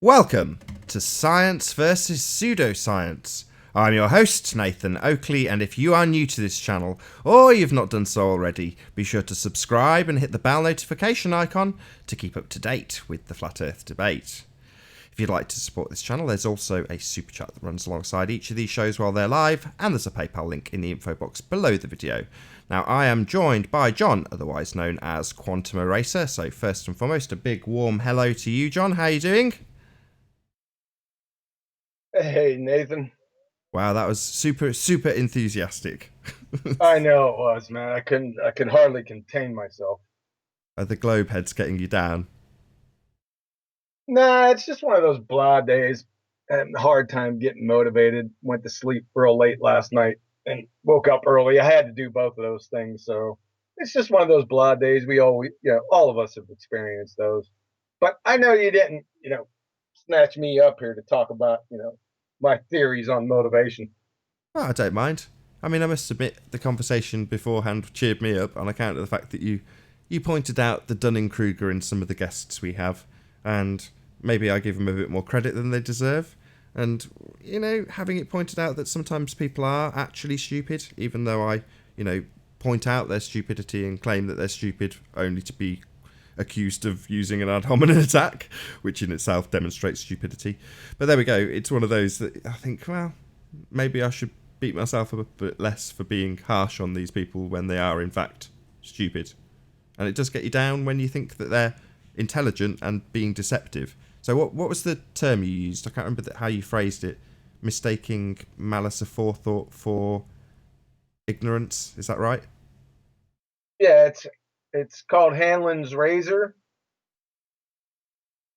Welcome to Science versus Pseudoscience. I'm your host, Nathan Oakley, and if you are new to this channel, or you've not done so already, be sure to subscribe and hit the bell notification icon to keep up to date with the Flat Earth debate. If you'd like to support this channel, there's also a super chat that runs alongside each of these shows while they're live, and there's a PayPal link in the info box below the video. Now, I am joined by John, otherwise known as Quantum Eraser, so first and foremost, a big warm hello to you, John. How are you doing? Hey, Nathan. Wow, that was super enthusiastic. I know it was, man. I could hardly contain myself. Are the globe heads getting you down? Nah, it's just one of those blah days. Had a hard time getting motivated. Went to sleep real late last night and woke up early. I had to do both of those things, so it's just one of those blah days. All of us have experienced those. But I know you didn't, snatch me up here to talk about, my theories on motivation. Oh, I don't mind. I mean, I must admit, the conversation beforehand cheered me up on account of the fact that you pointed out the Dunning-Kruger in some of the guests we have, and maybe I give them a bit more credit than they deserve. And, having it pointed out that sometimes people are actually stupid, even though I, point out their stupidity and claim that they're stupid only to be accused of using an ad hominem attack, which in itself demonstrates stupidity. But there we go. It's one of those that I think, well, maybe I should beat myself up a bit less for being harsh on these people when they are in fact stupid. And it does get you down when you think that they're intelligent and being deceptive. So what was the term you used? I can't remember how you phrased it. Mistaking malice aforethought for ignorance. Is that right? Yeah, it's called Hanlon's razor,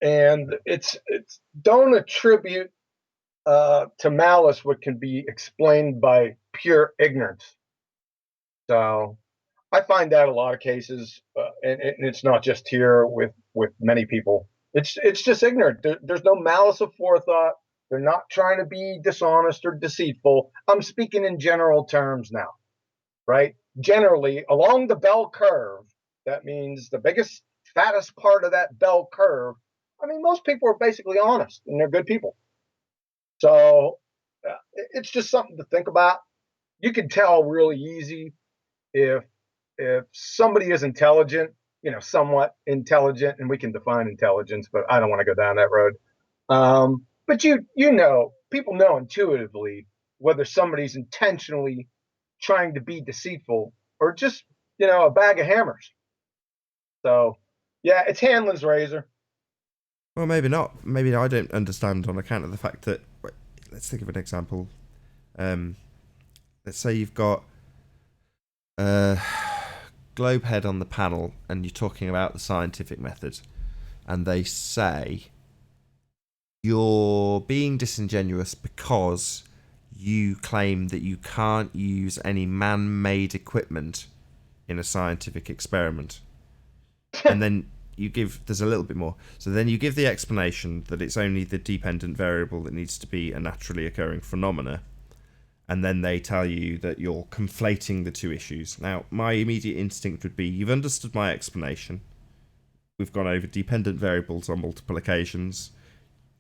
and it's don't attribute to malice what can be explained by pure ignorance. So I find that a lot of cases, and it's not just here with many people. It's just ignorant. There's no malice of forethought. They're not trying to be dishonest or deceitful. I'm speaking in general terms now, right? Generally, along the bell curve, that means the biggest, fattest part of that bell curve. I mean, most people are basically honest and they're good people. So it's just something to think about. You can tell really easy if somebody is intelligent, somewhat intelligent, and we can define intelligence, but I don't want to go down that road. But people know intuitively whether somebody's intentionally trying to be deceitful or just a bag of hammers. So yeah, it's Hanlon's razor. Well, maybe not. Maybe I don't understand on account of the fact that. Let's think of an example. Let's say you've got a globe head on the panel and you're talking about the scientific method, and they say you're being disingenuous because you claim that you can't use any man-made equipment in a scientific experiment. And then there's a little bit more. So then you give the explanation that it's only the dependent variable that needs to be a naturally occurring phenomena. And then they tell you that you're conflating the two issues. Now, my immediate instinct would be, you've understood my explanation. We've gone over dependent variables on multiple occasions.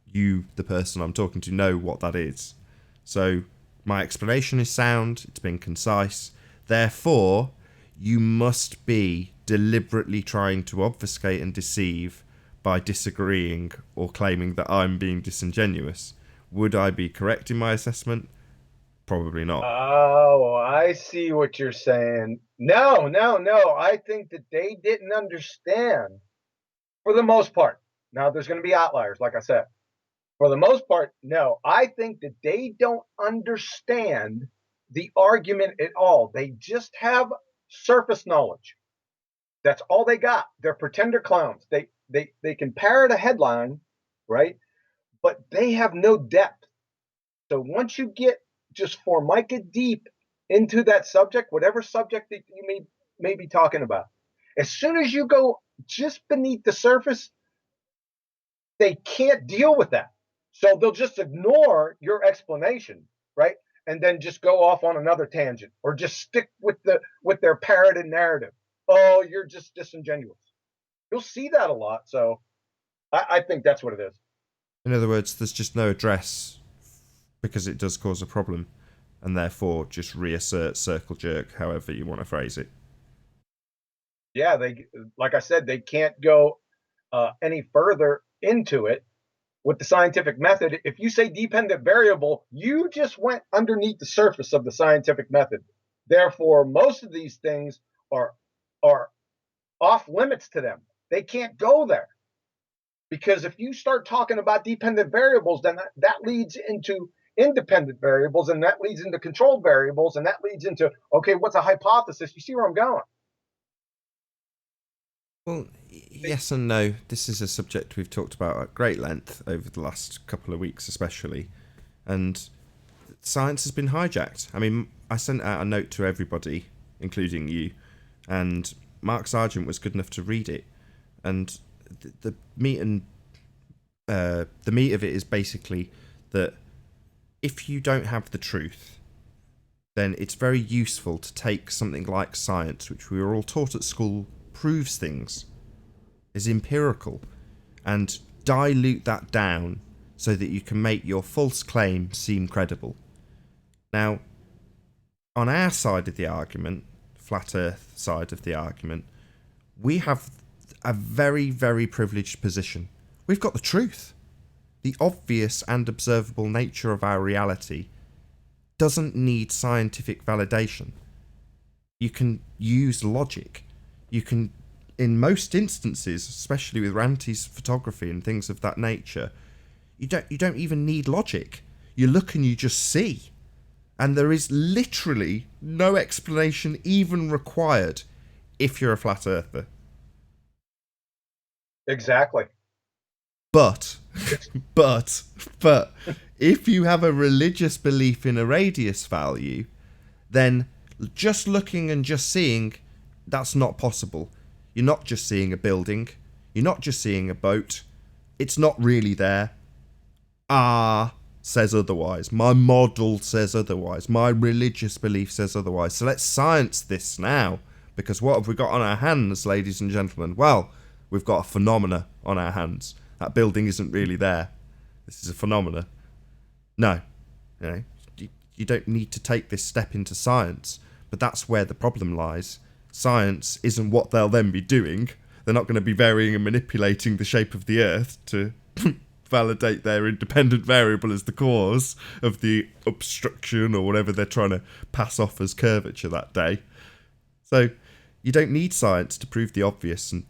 You, the person I'm talking to, know what that is. So my explanation is sound, it's been concise. Therefore, you must be deliberately trying to obfuscate and deceive by disagreeing or claiming that I'm being disingenuous. Would I be correct in my assessment? Probably not. Oh, I see what you're saying. No, no, no. I think that they didn't understand for the most part. Now, there's going to be outliers, like I said. For the most part, no. I think that they don't understand the argument at all. They just have surface knowledge. That's all they got. They're pretender clowns. They can parrot a headline, right? But they have no depth. So once you get just formica deep into that subject, whatever subject that you may be talking about, as soon as you go just beneath the surface, they can't deal with that. So they'll just ignore your explanation, right? And then just go off on another tangent or just stick with their parroted narrative. Oh, you're just disingenuous. You'll see that a lot. So I think that's what it is. In other words, there's just no address because it does cause a problem, and therefore just reassert, circle jerk, however you want to phrase it. Yeah, like I said, they can't go any further into it with the scientific method. If you say dependent variable, you just went underneath the surface of the scientific method. Therefore, most of these things are are off limits to them. They can't go there. Because if you start talking about dependent variables, then that leads into independent variables, and that leads into controlled variables, and that leads into, okay, what's a hypothesis? You see where I'm going? Well, yes and no. This is a subject we've talked about at great length over the last couple of weeks, especially. And science has been hijacked. I mean, I sent out a note to everybody, including you, and Mark Sargent was good enough to read it. And the meat of it is basically that if you don't have the truth, then it's very useful to take something like science, which we were all taught at school proves things, is empirical, and dilute that down so that you can make your false claim seem credible. Now, on our side of the argument, flat earth side of the argument, we have a very, very privileged position. We've got the truth. The obvious and observable nature of our reality doesn't need scientific validation. You can use logic. You can, in most instances, especially with Ranti's photography and things of that nature, you don't even need logic. You look and you just see. And there is literally no explanation even required if you're a flat earther. Exactly. But if you have a religious belief in a radius value, then just looking and just seeing, that's not possible. You're not just seeing a building. You're not just seeing a boat. It's not really there. Says otherwise. My model says otherwise. My religious belief says otherwise. So let's science this now. Because what have we got on our hands, ladies and gentlemen? Well, we've got a phenomena on our hands. That building isn't really there. This is a phenomena. No. You don't need to take this step into science. But that's where the problem lies. Science isn't what they'll then be doing. They're not going to be varying and manipulating the shape of the Earth to validate their independent variable as the cause of the obstruction or whatever they're trying to pass off as curvature that day. So you don't need science to prove the obvious, and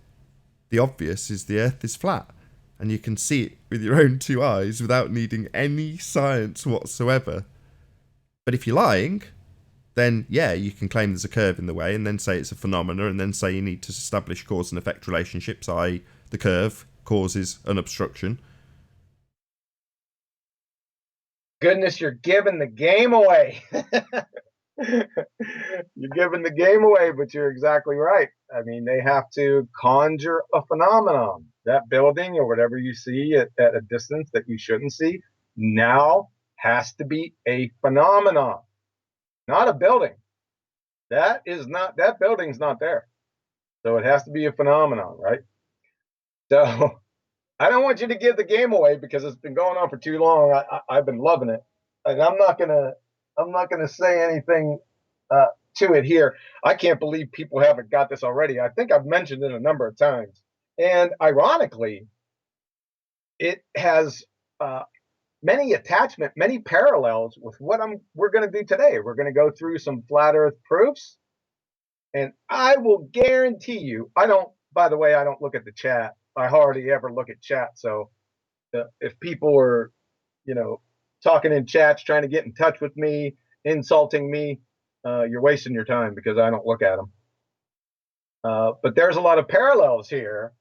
the obvious is the Earth is flat, and you can see it with your own two eyes without needing any science whatsoever. But if you're lying, then yeah, you can claim there's a curve in the way and then say it's a phenomena and then say you need to establish cause and effect relationships, i.e. the curve causes an obstruction. Goodness, you're giving the game away. You're giving the game away, but you're exactly right. I mean, they have to conjure a phenomenon. That building or whatever you see at a distance that you shouldn't see now has to be a phenomenon, not a building. That building's not there. So it has to be a phenomenon, right? So I don't want you to give the game away because it's been going on for too long. I've been loving it, and I'm not gonna say anything to it here. I can't believe people haven't got this already. I think I've mentioned it a number of times, and ironically, it has many parallels with what we're going to do today. We're going to go through some flat Earth proofs, and I will guarantee you. I don't. By the way, I don't look at the chat. I hardly ever look at chat. So if people are, talking in chats, trying to get in touch with me, insulting me, you're wasting your time because I don't look at them. But there's a lot of parallels here,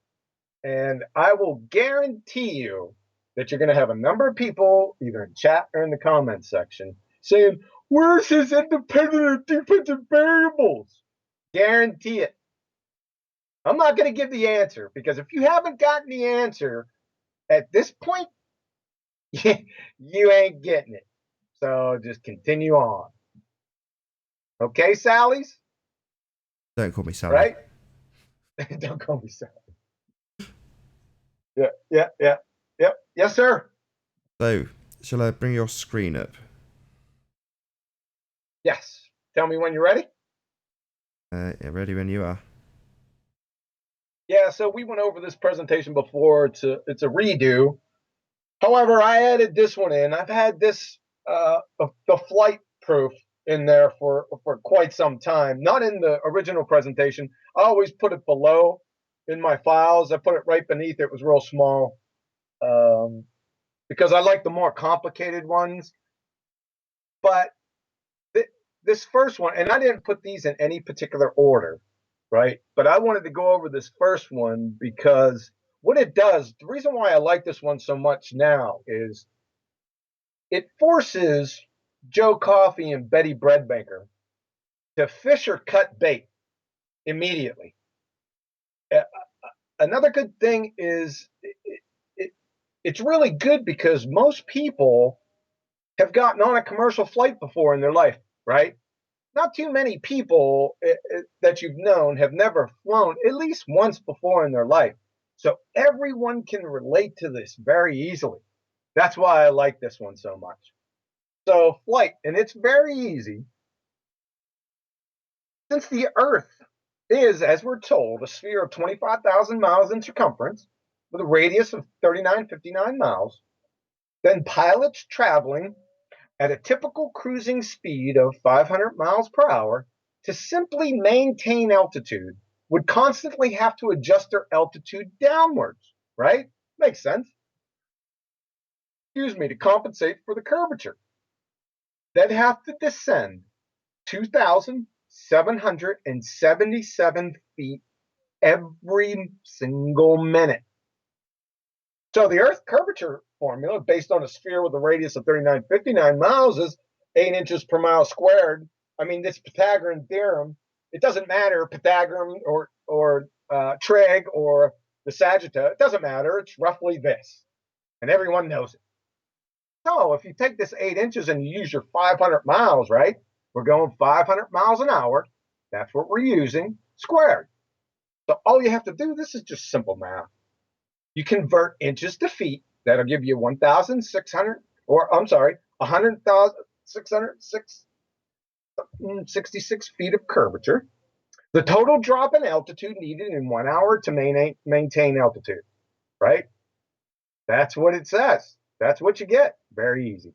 and I will guarantee you that you're going to have a number of people, either in chat or in the comments section, saying, "Where's his independent or dependent variables?" Guarantee it. I'm not going to give the answer because if you haven't gotten the answer at this point, you ain't getting it. So just continue on. Okay, Sally's? Don't call me Sally. Right? Don't call me Sally. Yeah. Yes, sir. So, shall I bring your screen up? Yes. Tell me when you're ready. Yeah, ready when you are. Yeah, so we went over this presentation before. It's a redo. However, I added this one in. I've had this the flight proof in there for quite some time. Not in the original presentation. I always put it below in my files. I put it right beneath. It was real small because I like the more complicated ones. But th- this first one, and I didn't put these in any particular order, right? But I wanted to go over this first one because what it does, the reason why I like this one so much now is it forces Joe Coffey and Betty Breadmaker to fish or cut bait immediately. Uh, Another good thing is it's really good because most people have gotten on a commercial flight before in their life, right? Not too many people that you've known have never flown at least once before in their life. So everyone can relate to this very easily. That's why I like this one so much. So, flight, and it's very easy. Since the Earth is, as we're told, a sphere of 25,000 miles in circumference with a radius of 3959 miles, then pilots traveling at a typical cruising speed of 500 miles per hour to simply maintain altitude would constantly have to adjust their altitude downwards, right? Makes sense. Excuse me, to compensate for the curvature. They'd have to descend 2,777 feet every single minute. So the Earth curvature formula, based on a sphere with a radius of 3959 miles, is 8 inches per mile squared. I mean, this Pythagorean theorem, it doesn't matter, Pythagorean or trig or the sagitta, it doesn't matter. It's roughly this, and everyone knows it. So if you take this 8 inches and you use your 500 miles, right? We're going 500 miles an hour. That's what we're using, squared. So all you have to do, this is just simple math. You convert inches to feet. That'll give you 1,600, or I'm sorry, 100,666 feet of curvature. The total drop in altitude needed in 1 hour to maintain altitude, right? That's what it says. That's what you get. Very easy.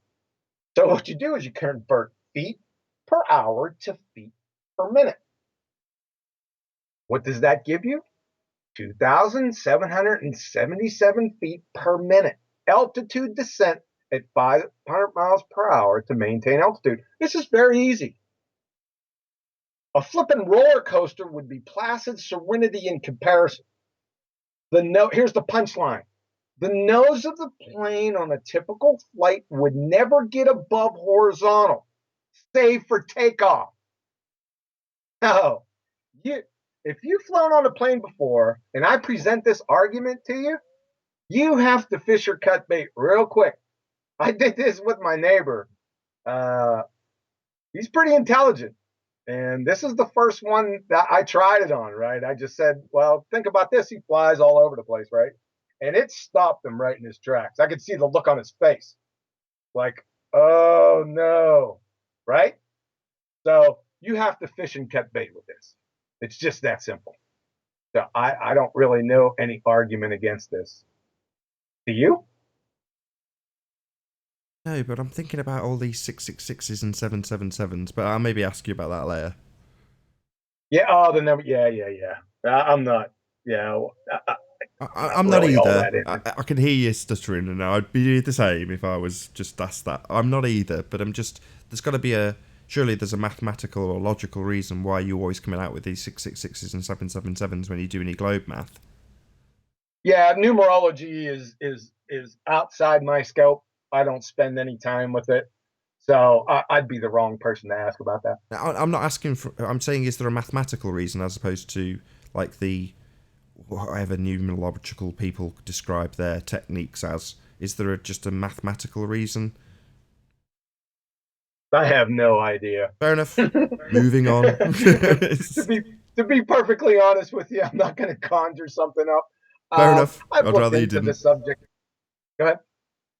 So what you do is you convert feet per hour to feet per minute. What does that give you? 2,777 feet per minute. Altitude descent at 500 miles per hour to maintain altitude. This is very easy. A flipping roller coaster would be placid serenity in comparison. Here's the punchline. The nose of the plane on a typical flight would never get above horizontal, save for takeoff. No, if you've flown on a plane before and I present this argument to you, you have to fish or cut bait real quick. I did this with my neighbor. Uh, he's pretty intelligent. And this is the first one that I tried it on, right? I just said, well, think about this. He flies all over the place, right? And it stopped him right in his tracks. I could see the look on his face like, oh no, right? So you have to fish and cut bait with this. It's just that simple. So I don't really know any argument against this. Do you? No, but I'm thinking about all these 666s and 777s, but I'll maybe ask you about that later. Yeah. Oh, the number. Yeah, yeah, yeah. I'm not. Yeah, I'm not really all either. that into. I can hear you stuttering, and I'd be the same if I was just asked that. I'm not either, but I'm just. There's got to be a. Surely there's a mathematical or logical reason why you're always coming out with these 666s and 777s when you do any globe math. Yeah, numerology is outside my scope. I don't spend any time with it, so I'd be the wrong person to ask about that. Now, I'm not asking for. I'm saying, is there a mathematical reason as opposed to like the whatever numerological people describe their techniques as? Is there just a mathematical reason? I have no idea. Fair enough. Moving on. to be to be perfectly honest with you, I'm not going to conjure something up. Fair enough. I've I'd looked rather you into the didn't. subject. Go ahead.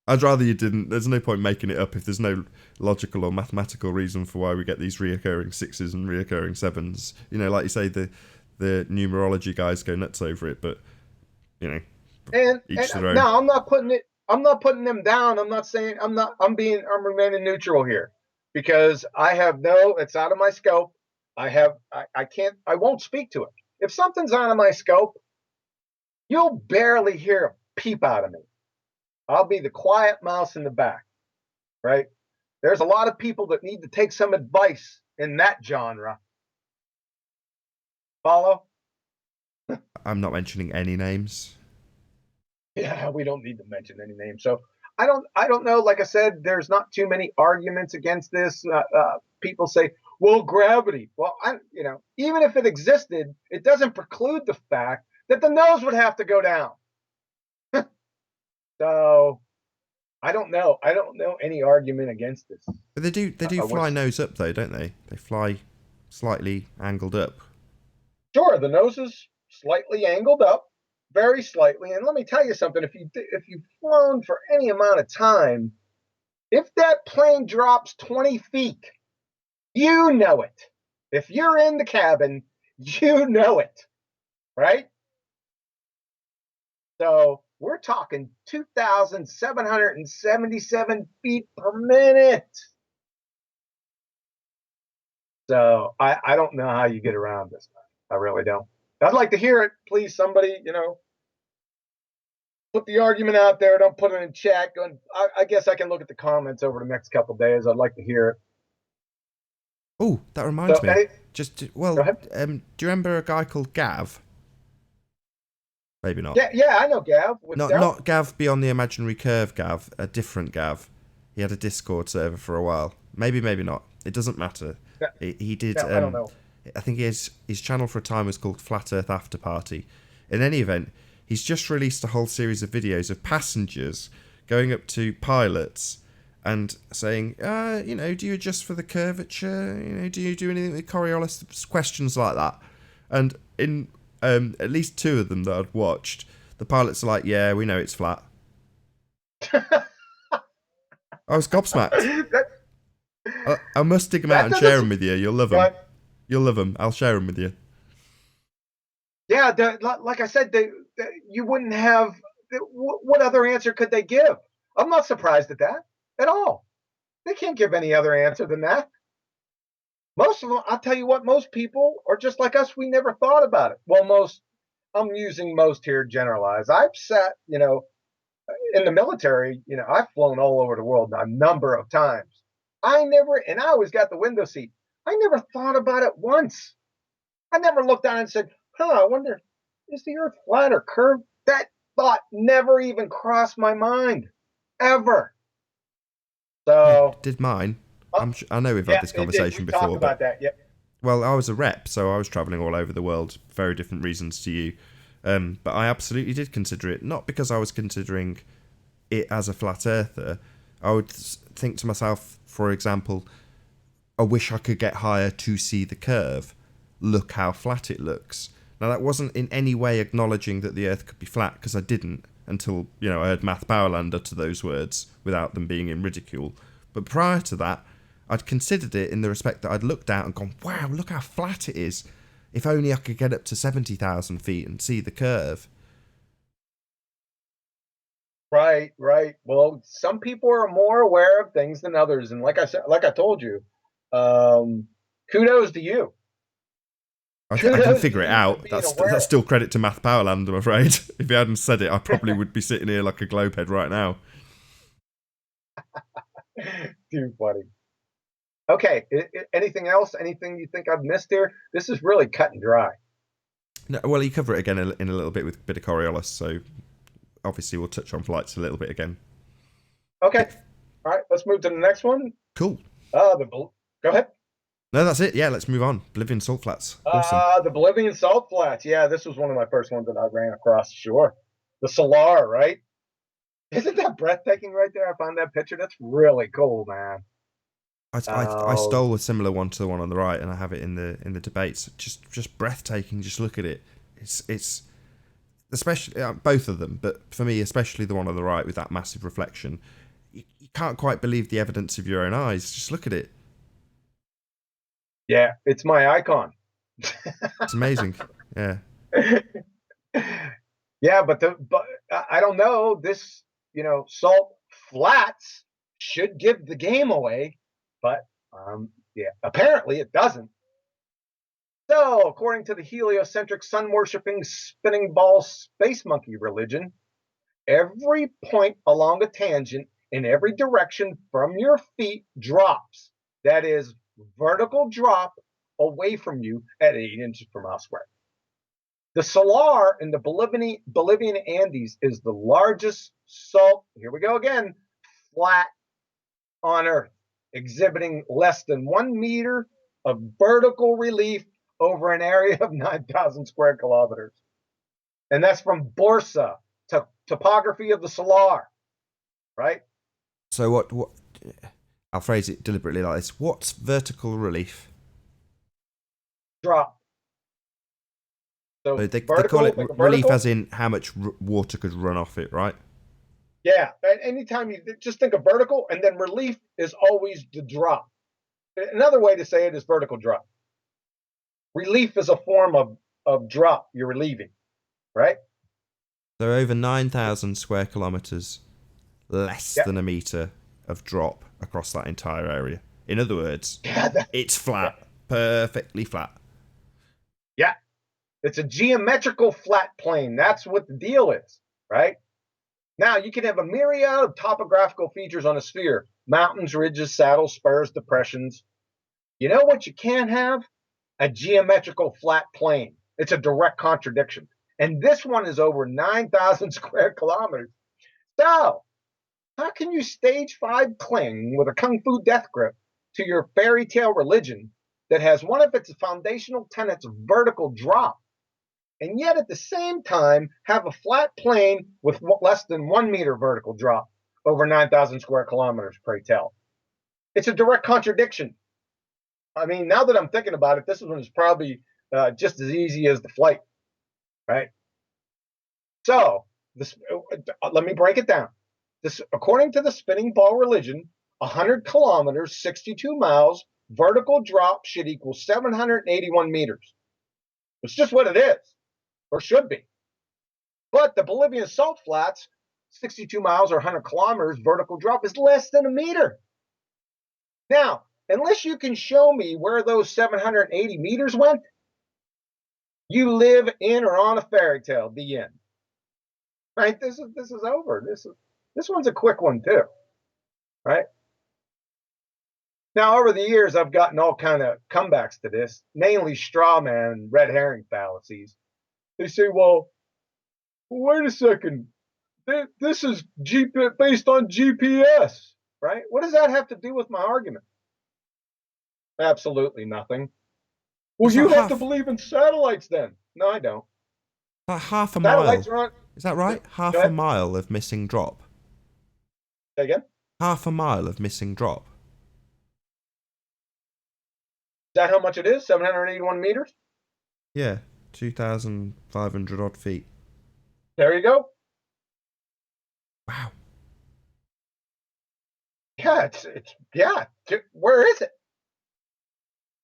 I'd rather you didn't. There's no point making it up if there's no logical or mathematical reason for why we get these reoccurring sixes and reoccurring sevens. You know, like you say, the numerology guys go nuts over it, but you know, And each their own. no, I'm not putting it. I'm not putting them down. I'm not saying I'm not. I'm remaining neutral here because I have no. It's out of my scope. I can't. I won't speak to it. If something's out of my scope, you'll barely hear a peep out of me. I'll be the quiet mouse in the back, right? There's a lot of people that need to take some advice in that genre. Follow? I'm not mentioning any names. Yeah, we don't need to mention any names. So I don't know. Like I said, there's not too many arguments against this. People say, well, gravity. Well, even if it existed, it doesn't preclude the fact that the nose would have to go down. So I don't know. I don't know any argument against this. But they do fly nose up though, don't they? They fly slightly angled up. Sure, the nose is slightly angled up, very slightly. And let me tell you something: if you've flown for any amount of time, if that plane drops 20 feet, you know it. If you're in the cabin, you know it, right? So we're talking 2,777 feet per minute. So I don't know how you get around this. I really don't. I'd like to hear it. Please, somebody, put the argument out there. Don't put it in chat. I guess I can look at the comments over the next couple of days. I'd like to hear it. Oh, that reminds me. Go ahead. Do you remember a guy called Gav? Maybe not. Yeah, I know Gav. Not Gav beyond the imaginary curve. Gav, a different Gav. He had a Discord server for a while. Maybe not. It doesn't matter. He did. I don't know. I think his channel for a time was called Flat Earth After Party. In any event, he's just released a whole series of videos of passengers going up to pilots and saying, do you adjust for the curvature? Do you do anything with Coriolis? Questions like that. And in at least two of them that I'd watched, the pilots are like, yeah, we know it's flat. I was gobsmacked. I must dig them out and share them with you. You'll love them. Right. You'll love them. I'll share them with you. Yeah, like I said, you wouldn't have... What other answer could they give? I'm not surprised at all. They can't give any other answer than that. Most of them, I'll tell you what, most people are just like us. We never thought about it. Well, I'm using most here generalized. I've sat, in the military, I've flown all over the world a number of times. And I always got the window seat. I never thought about it once. I never looked down and said, I wonder, is the earth flat or curved? That thought never even crossed my mind, ever. So did mine. I know we've had this conversation before. Talked about that, yep. Well, I was a rep, so I was travelling all over the world. Very different reasons to you. But I absolutely did consider it. Not because I was considering it as a flat earther. I would think to myself, for example, I wish I could get higher to see the curve. Look how flat it looks. Now, that wasn't in any way acknowledging that the Earth could be flat, because I didn't until, I heard Math Powerland utter those words without them being in ridicule. But prior to that, I'd considered it in the respect that I'd looked out and gone, wow, look how flat it is. If only I could get up to 70,000 feet and see the curve. Right. Well, some people are more aware of things than others. And like I told you, kudos to you. I can figure it out. That's still credit to Math Powerland, I'm afraid. If he hadn't said it, I probably would be sitting here like a globehead right now. Too funny. Okay, anything else? Anything you think I've missed here? This is really cut and dry. No, well, you cover it again in a little bit with a bit of Coriolis, so obviously we'll touch on flights a little bit again. Okay. All right, let's move to the next one. Cool. Go ahead. No, that's it. Yeah, let's move on. Bolivian salt flats. Awesome. The Bolivian salt flats. Yeah, this was one of my first ones that I ran across. Sure. The Solar, right? Isn't that breathtaking right there? I found that picture. That's really cool, man. I stole a similar one to the one on the right, and I have it in the debates. Just breathtaking. Just look at it. It's especially both of them, but for me, especially the one on the right with that massive reflection. You can't quite believe the evidence of your own eyes. Just look at it. Yeah, it's my icon. It's amazing. Yeah. Yeah, but I don't know. This, salt flats should give the game away, but yeah, apparently it doesn't. So, according to the heliocentric sun worshipping spinning ball space monkey religion, every point along a tangent in every direction from your feet drops. That is, vertical drop away from you at 8 inches per mile squared. The salar in the Bolivian Andes is the largest salt, here we go again, flat on Earth, exhibiting less than 1 meter of vertical relief over an area of 9,000 square kilometers. And that's from Borsa, topography of the salar, right? So what? I'll phrase it deliberately like this. What's vertical relief? Drop. So So they call vertical, it think of relief vertical. as in how much water could run off it, right? Yeah. Anytime you just think of vertical, and then relief is always the drop. Another way to say it is vertical drop. Relief is a form of drop you're relieving, right? So over 9,000 square kilometres, less Yeah. than a metre of drop across that entire area. In other words, Yeah. it's Yeah. flat, perfectly flat. Yeah. It's a geometrical flat plane. That's what the deal is, right? Now, you can have a myriad of topographical features on a sphere: mountains, ridges, saddles, spurs, depressions. You know what you can't have? A geometrical flat plane. It's a direct contradiction. And this one is over 9,000 square kilometers. So, how can you stage 5 cling with a kung fu death grip to your fairy tale religion that has one of its foundational tenets vertical drop, and yet at the same time have a flat plane with less than 1 meter vertical drop over 9,000 square kilometers, pray tell? It's a direct contradiction. I mean, now that I'm thinking about it, this one is probably just as easy as the flight, right? So, let me break it down. This, according to the spinning ball religion, 100 kilometers, 62 miles, vertical drop should equal 781 meters. It's just what it is, or should be. But the Bolivian salt flats, 62 miles or 100 kilometers, vertical drop is less than a meter. Now, unless you can show me where those 780 meters went, you live in or on a fairy tale. The end. Right? This is over. This one's a quick one too. Right? Now, over the years, I've gotten all kind of comebacks to this, mainly straw man and red herring fallacies. They say, well, wait a second. This is based on GPS, right? What does that have to do with my argument? Absolutely nothing. Well, It's like you have to believe in satellites then. No, I don't. half a Satellites mile. are on. Is that Go right? Half a ahead. mile of missing drop. Say again. Is Half a mile of missing drop. that how much it is? 781 meters? Yeah, 2,500 odd feet. There you go. Wow. Yeah, yeah. Where is it?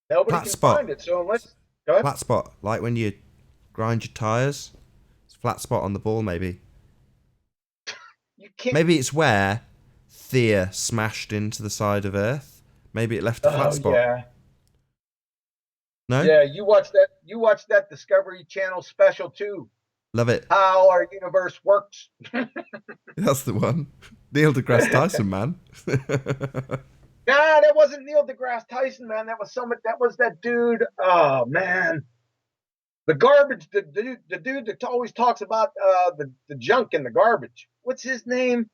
Nobody Flat can spot. find it. So unless, go ahead. Flat spot. Like when you grind your tyres. It's a flat spot on the ball, maybe. You can't. Maybe it's where Thea smashed into the side of Earth. Maybe it left a flat Oh spot. yeah, No? yeah. You watch that. You watch that Discovery Channel special too. Love it. How our universe works. That's the one. Neil deGrasse Tyson, man. Nah, that wasn't Neil deGrasse Tyson, man. That was someone. That was that dude. Oh man, the garbage. The dude that always talks about the junk in the garbage. What's his name?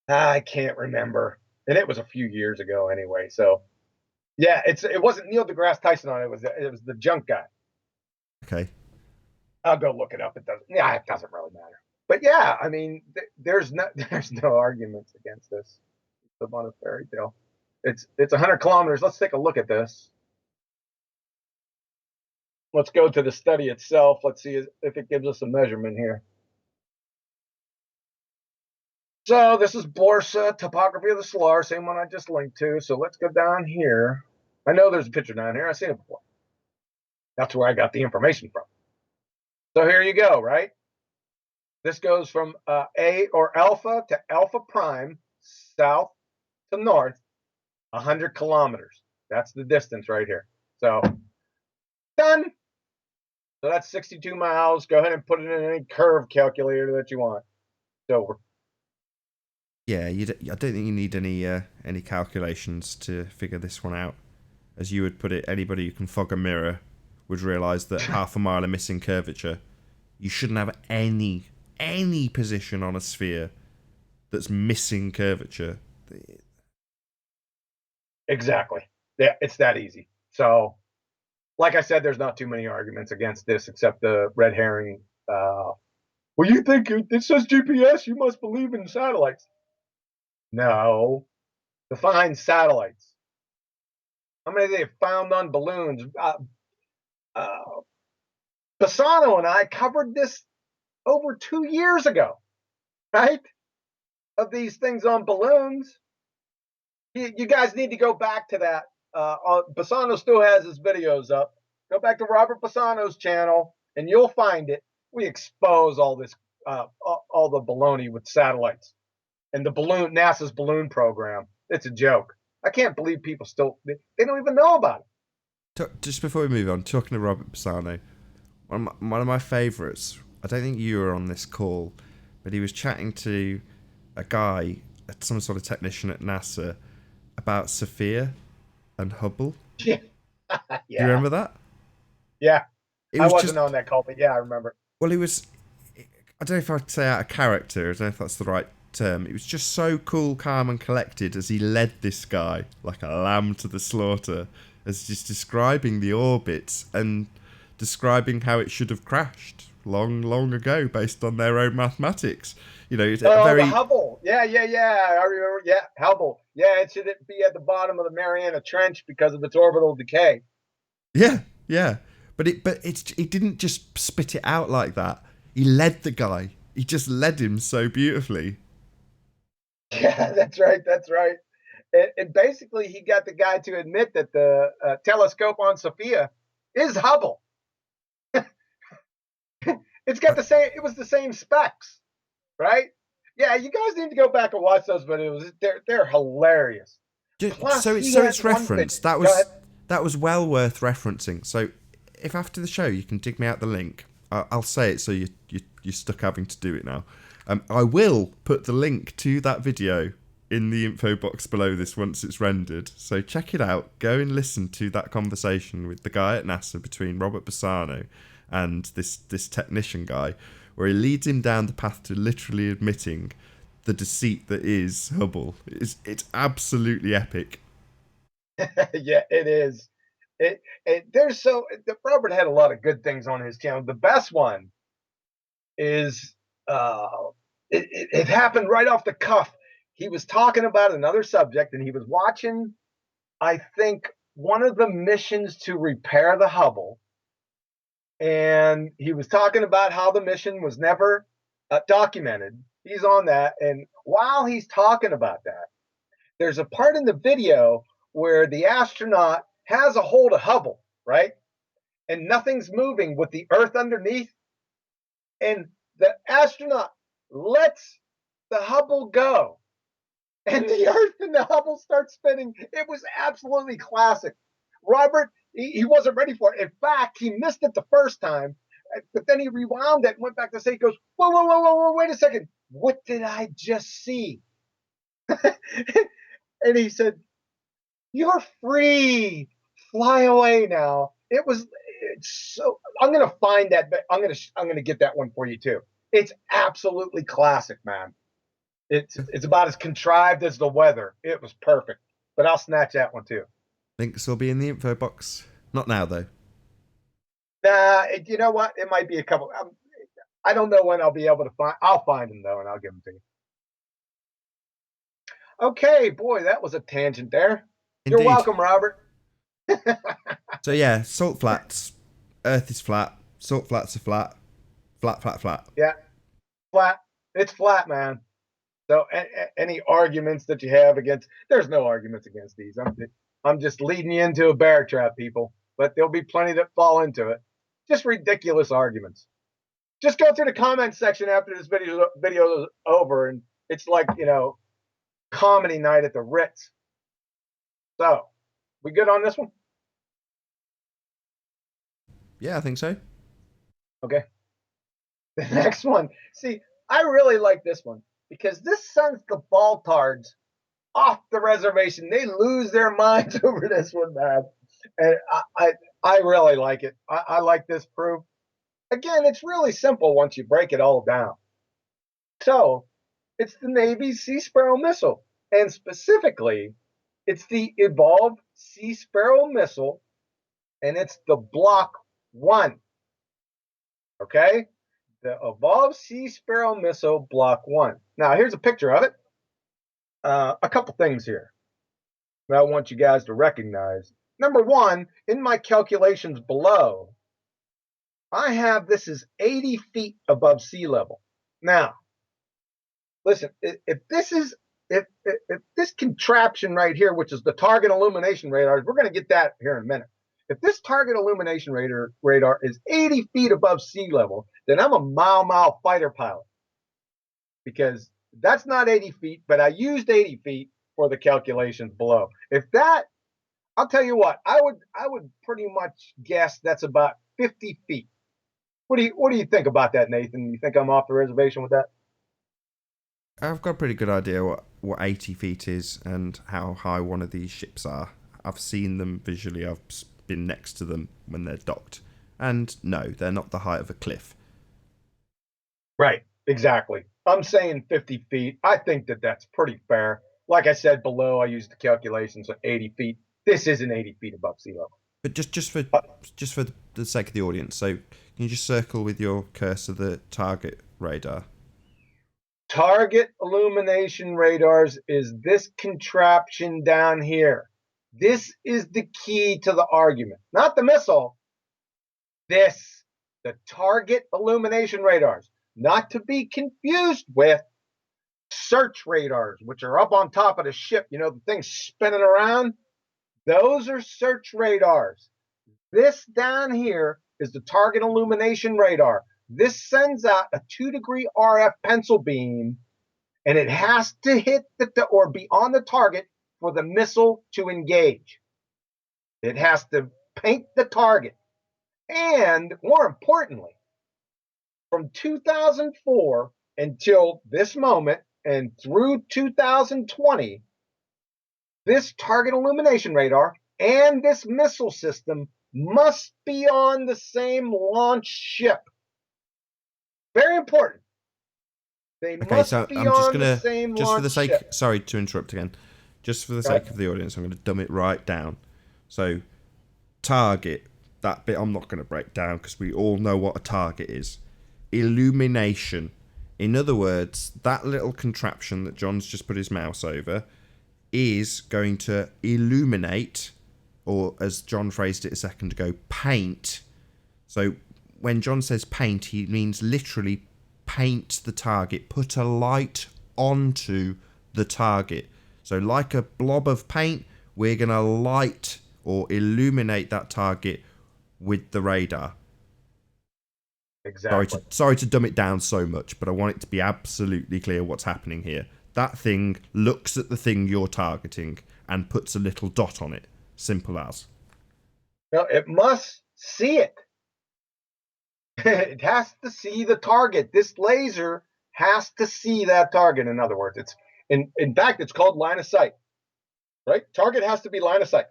I can't remember. And it was a few years ago, anyway. So yeah, it wasn't Neil deGrasse Tyson on it. It was the junk guy. Okay. I'll go look it up. It doesn't. Yeah, it doesn't really matter. But yeah, I mean, there's no arguments against this. It's a fairy tale. It's 100 kilometers. Let's take a look at this. Let's go to the study itself. Let's see if it gives us a measurement here. So this is Borsa, topography of the Salar, same one I just linked to. So let's go down here. I know there's a picture down here. I've seen it before. That's where I got the information from. So here you go, right? This goes from A or alpha to alpha prime, south to north, 100 kilometers. That's the distance right here. So done. So that's 62 miles. Go ahead and put it in any curve calculator that you want. It's over. Yeah, I don't think you need any calculations to figure this one out. As you would put it, anybody who can fog a mirror would realise that half a mile of missing curvature. You shouldn't have any position on a sphere that's missing curvature. Exactly. Yeah, it's that easy. So, like I said, there's not too many arguments against this except the red herring. Well, you think it says GPS? You must believe in satellites. No, define satellites. How many they found on balloons? Uh, Pisano and I covered this over 2 years ago, right? Of these things on balloons. You guys need to go back to that. Pisano still has his videos up. Go back to Robert Pisano's channel, and you'll find it. We expose all this, all the baloney with satellites and the NASA's balloon program. It's a joke. I can't believe people they don't even know about it. Just before we move on, talking to Robert Pisano, one of my favourites. I don't think you were on this call, but he was chatting to a guy, some sort of technician at NASA, about Sophia and Hubble. Yeah. Do you remember that? Yeah. I wasn't on that call, but yeah, I remember. Well, he was, I don't know if I'd say out of character, I don't know if that's the right term. It was just so cool, calm and collected as he led this guy like a lamb to the slaughter, as just describing the orbits and describing how it should have crashed long ago based on their own mathematics. You know, it's the Hubble. Yeah. I remember. Yeah, Hubble. Yeah, it should be at the bottom of the Mariana Trench because of its orbital decay. Yeah. But it didn't just spit it out like that. He led the guy. He just led him so beautifully. Yeah, that's right. And basically, he got the guy to admit that the telescope on Sophia is Hubble. It's got the same. It was the same specs, right? Yeah, you guys need to go back and watch those videos. They're hilarious. Plus, so it's referenced. That was well worth referencing. So if after the show you can dig me out the link, I'll say it so you're stuck having to do it now. I will put the link to that video in the info box below this once it's rendered. So check it out. Go and listen to that conversation with the guy at NASA between Robert Pisano and this technician guy, where he leads him down the path to literally admitting the deceit that is Hubble. It's absolutely epic. Yeah, it is. Robert had a lot of good things on his channel. The best one is it happened right off the cuff. He was talking about another subject, and he was watching, I think, one of the missions to repair the Hubble, and he was talking about how the mission was never documented. He's on that, and while he's talking about that, there's a part in the video where the astronaut has a hold of Hubble, right? And nothing's moving with the Earth underneath. And the astronaut lets the Hubble go. And the Earth and the Hubble start spinning. It was absolutely classic. Robert, he wasn't ready for it. In fact, he missed it the first time. But then he rewound it and went back to say, he goes, whoa, wait a second. What did I just see? And he said, you're free. Fly away now. It's so I'm gonna find that, but I'm gonna get that one for you too. It's absolutely classic, man. It's about as contrived as the weather. It was perfect. But I'll snatch that one too. Links will be in the info box. Not now though. Nah, you know what? It might be a couple. I don't know when I'll be able to find. I'll find them though, and I'll give them to you. Okay, boy, that was a tangent there. Indeed. You're welcome, Robert. So yeah, salt flats. Earth is flat. Salt flats are flat. Flat, flat, flat. Yeah, flat. It's flat, man. So any arguments that you have against, there's no arguments against these. I'm just leading you into a bear trap, people. But there'll be plenty that fall into it. Just ridiculous arguments. Just go through the comment section after this video is over, and it's like, comedy night at the Ritz. So, we good on this one? Yeah, I think so. Okay. The next one. See, I really like this one because this sends the Baltards off the reservation. They lose their minds over this one, man. And I really like it. I like this proof. Again, it's really simple once you break it all down. So, it's the Navy's Sea Sparrow missile. And specifically, it's the Evolved Sea Sparrow missile, and it's the Block 1. Okay? The Evolved Sea Sparrow missile Block 1. Now, here's a picture of it. A couple things here that I want you guys to recognize. Number one, in my calculations below, I have this is 80 feet above sea level. Now, listen, if this contraption right here, which is the target illumination radar, we're going to get that here in a minute. If this target illumination radar is 80 feet above sea level, then I'm a mile fighter pilot, because that's not 80 feet, but I used 80 feet for the calculations below. If that, I'll tell you what, I would pretty much guess that's about 50 feet. What do you think about that, Nathan? You think I'm off the reservation with that? I've got a pretty good idea what 80 feet is and how high one of these ships are. I've seen them visually. I've been next to them when they're docked. And no, they're not the height of a cliff. Right, exactly. I'm saying 50 feet. I think that's pretty fair. Like I said below, I used the calculations of 80 feet. This isn't 80 feet above sea level. But just for the sake of the audience, so can you just circle with your cursor the target radar? Target illumination radars is this contraption down here. This is the key to the argument, not the missile. The target illumination radars, not to be confused with search radars, which are up on top of the ship, the thing spinning around. Those are search radars. This down here is the target illumination radar. This sends out a 2-degree RF pencil beam, and it has to hit or be on the target for the missile to engage. It has to paint the target. And more importantly, from 2004 until this moment and through 2020, this target illumination radar and this missile system must be on the same launch ship. Very important. They must be on the same launch ship. Sorry to interrupt again. Just for the sake of the audience, I'm going to dumb it right down. So, target, that bit I'm not going to break down because we all know what a target is. Illumination. In other words, that little contraption that John's just put his mouse over is going to illuminate, or as John phrased it a second ago, paint. So when John says paint, he means literally paint the target, put a light onto the target. So like a blob of paint, we're going to light or illuminate that target with the radar. Exactly. Sorry to dumb it down so much, but I want it to be absolutely clear what's happening here. That thing looks at the thing you're targeting and puts a little dot on it. Simple as. No, it must see it. It has to see the target. This laser has to see that target. In other words, it's in fact, it's called line of sight. Right? Target has to be line of sight,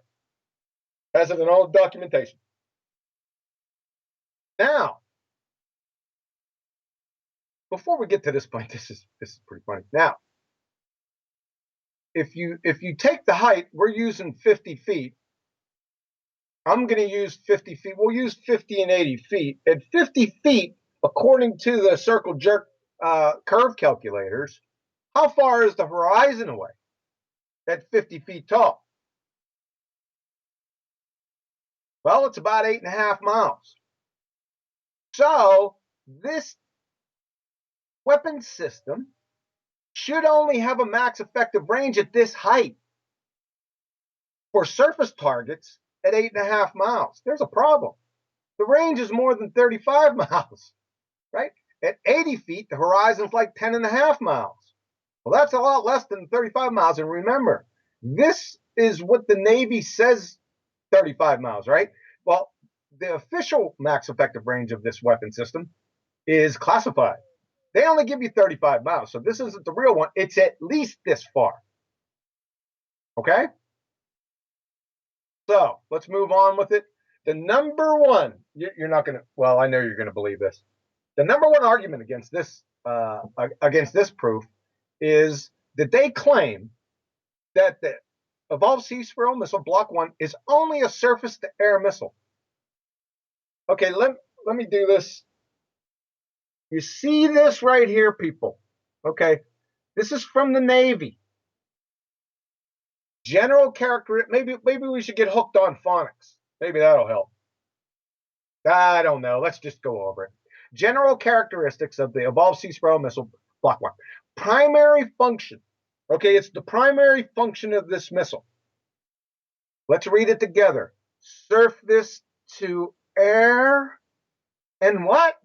as in all documentation. Now, before we get to this point, this is pretty funny. Now, if you take the height, we're using 50 feet. I'm going to use 50 feet. We'll use 50 and 80 feet. At 50 feet, according to the circle jerk curve calculators, how far is the horizon away at 50 feet tall? Well, it's about 8.5 miles. So this weapon system should only have a max effective range at this height for surface targets at 8.5 miles. There's a problem. The range is more than 35 miles, right? At 80 feet, the horizon is like 10.5 miles. Well, that's a lot less than 35 miles. And remember, this is what the Navy says 35 miles, right? Well, the official max effective range of this weapon system is classified. They only give you 35 miles. So this isn't the real one. It's at least this far. Okay? So let's move on with it. The number one, you're not going to, well, I know you're going to believe this. The number one argument against this proof is that they claim that the Evolved Sea Sparrow Missile Block 1 is only a surface-to-air missile. Okay, let me do this. You see this right here, people. Okay, this is from the Navy. General character. Maybe we should get hooked on phonics. Maybe that'll help. I don't know. Let's just go over it. General characteristics of the Evolved Sea Sparrow Missile Block 1. Primary function. Okay, it's the primary function of this missile. Let's read it together. Surface to air and what?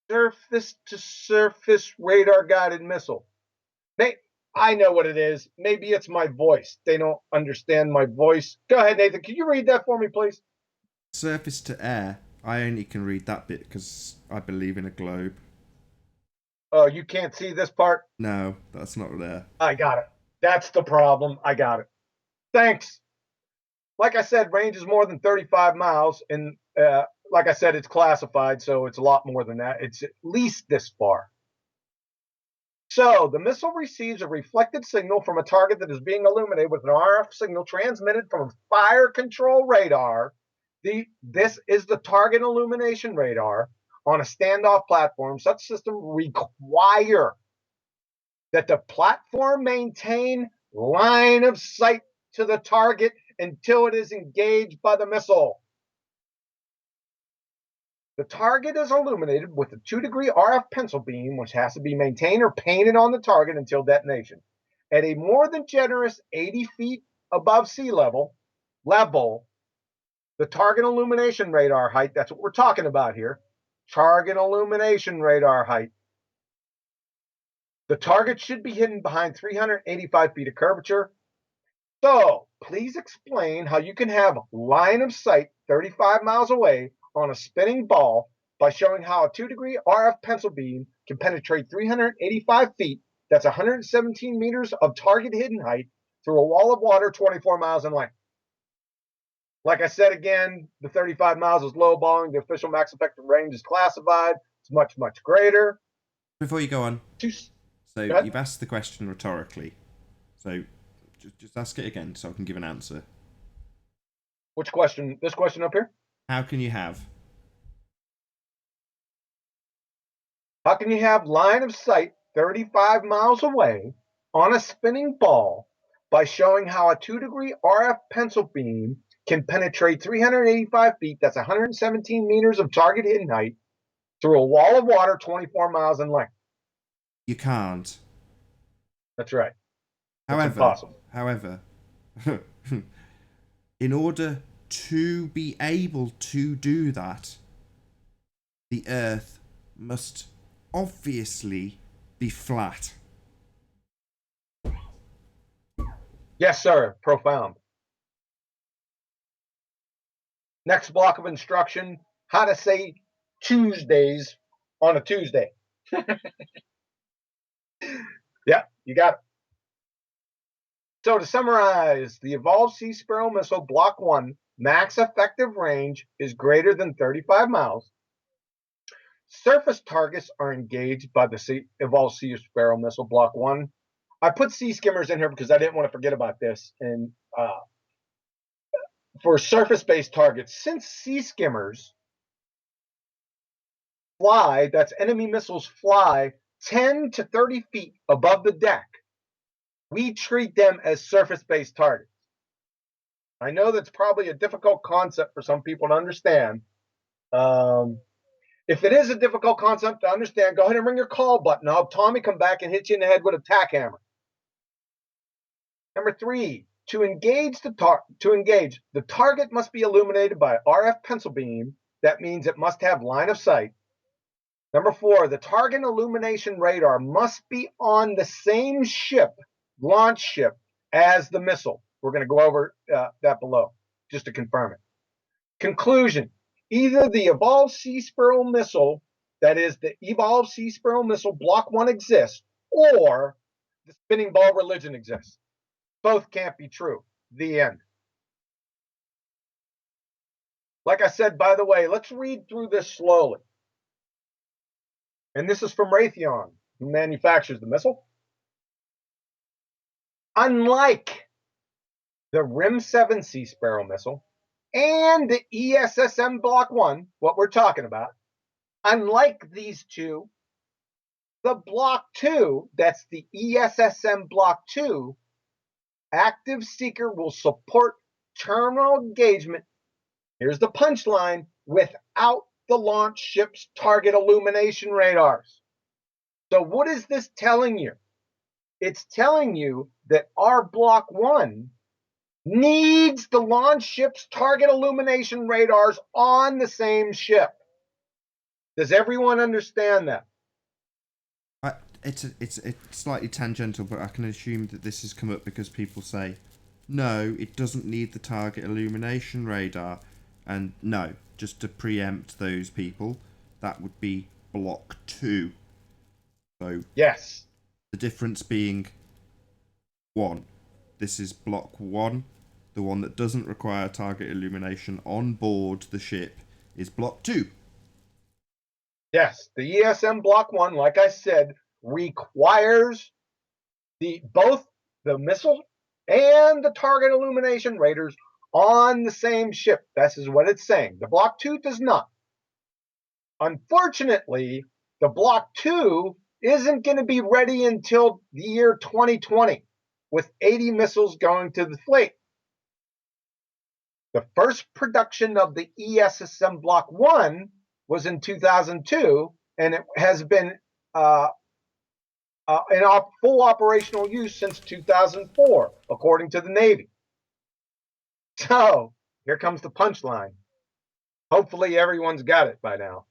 Surface to surface radar guided missile. I know what it is. Maybe it's my voice. They don't understand my voice. Go ahead, Nathan. Can you read that for me, please? Surface to air. I only can read that bit because I believe in a globe. Oh, you can't see this part? No, that's not there. I got it. That's the problem. I got it. Thanks. Like I said, range is more than 35 miles. And like I said, it's classified, so it's a lot more than that. It's at least this far. So the missile receives a reflected signal from a target that is being illuminated with an RF signal transmitted from a fire control radar. This is the target illumination radar on a standoff platform. Such systems require that the platform maintain line of sight to the target until it is engaged by the missile. The target is illuminated with a 2-degree RF pencil beam, which has to be maintained or painted on the target until detonation. At a more than generous 80 feet above sea level, the target illumination radar height, that's what we're talking about here, target illumination radar height. The target should be hidden behind 385 feet of curvature. So please explain how you can have line of sight 35 miles away on a spinning ball by showing how a 2-degree RF pencil beam can penetrate 385 feet, that's 117 meters of target hidden height, through a wall of water 24 miles in length. Like I said again, the 35 miles is lowballing. The official max effective range is classified. It's much, much greater. Before you go on, so Go you've asked the question rhetorically. So just ask it again so I can give an answer. Which question? This question up here? How can you have line of sight 35 miles away on a spinning ball by showing how a 2-degree RF pencil beam can penetrate 385 feet, that's 117 meters of target hidden height, through a wall of water 24 miles in length? You can't. That's right. It's However, impossible. In order to be able to do that, the Earth must obviously be flat. Yes, sir. Profound. Next block of instruction, how to say Tuesdays on a Tuesday. Yeah, you got it. So to summarize, the Evolved Sea Sparrow Missile Block 1 max effective range is greater than 35 miles. Surface targets are engaged by the Evolved Sea Sparrow Missile Block 1. I put sea skimmers in here because I didn't want to forget about this. And for surface-based targets, since sea skimmers fly, that's enemy missiles fly 10 to 30 feet above the deck, we treat them as surface-based targets. I know that's probably a difficult concept for some people to understand, If it is a difficult concept to understand, go ahead and ring your call button. I'll have Tommy come back and hit you in the head with a tack hammer. Number 3, to engage, the target must be illuminated by RF pencil beam. That means it must have line of sight. Number 4, the target illumination radar must be on the same ship, launch ship, as the missile. We're going to go over that below, just to confirm it. Conclusion, either the Evolved Sea Sparrow missile, that is the Evolved Sea Sparrow missile Block 1 exists, or the spinning ball religion exists. Both can't be true. The end. Like I said, by the way, let's read through this slowly. And this is from Raytheon, who manufactures the missile. Unlike the RIM-7 Sea Sparrow missile and the ESSM Block 1, what we're talking about, unlike these two, the Block 2, that's the ESSM Block 2, active seeker will support terminal engagement, here's the punchline, without the launch ship's target illumination radars. So what is this telling you? It's telling you that our Block 1 needs the launch ship's target illumination radars on the same ship. Does everyone understand that? It's slightly tangential, but I can assume that this has come up because people say, no, it doesn't need the target illumination radar. And no, just to preempt those people, that would be Block 2. So yes, the difference being 1. This is Block 1. The one that doesn't require target illumination on board the ship is Block 2. Yes, the ESM Block 1, like I said, requires both the missile and the target illumination radars on the same ship. This is what it's saying. The Block 2 does not. Unfortunately, the Block 2 isn't going to be ready until the year 2020, with 80 missiles going to the fleet. The first production of the ESSM Block 1 was in 2002, and it has been in full operational use since 2004, according to the Navy. So, here comes the punchline. Hopefully everyone's got it by now.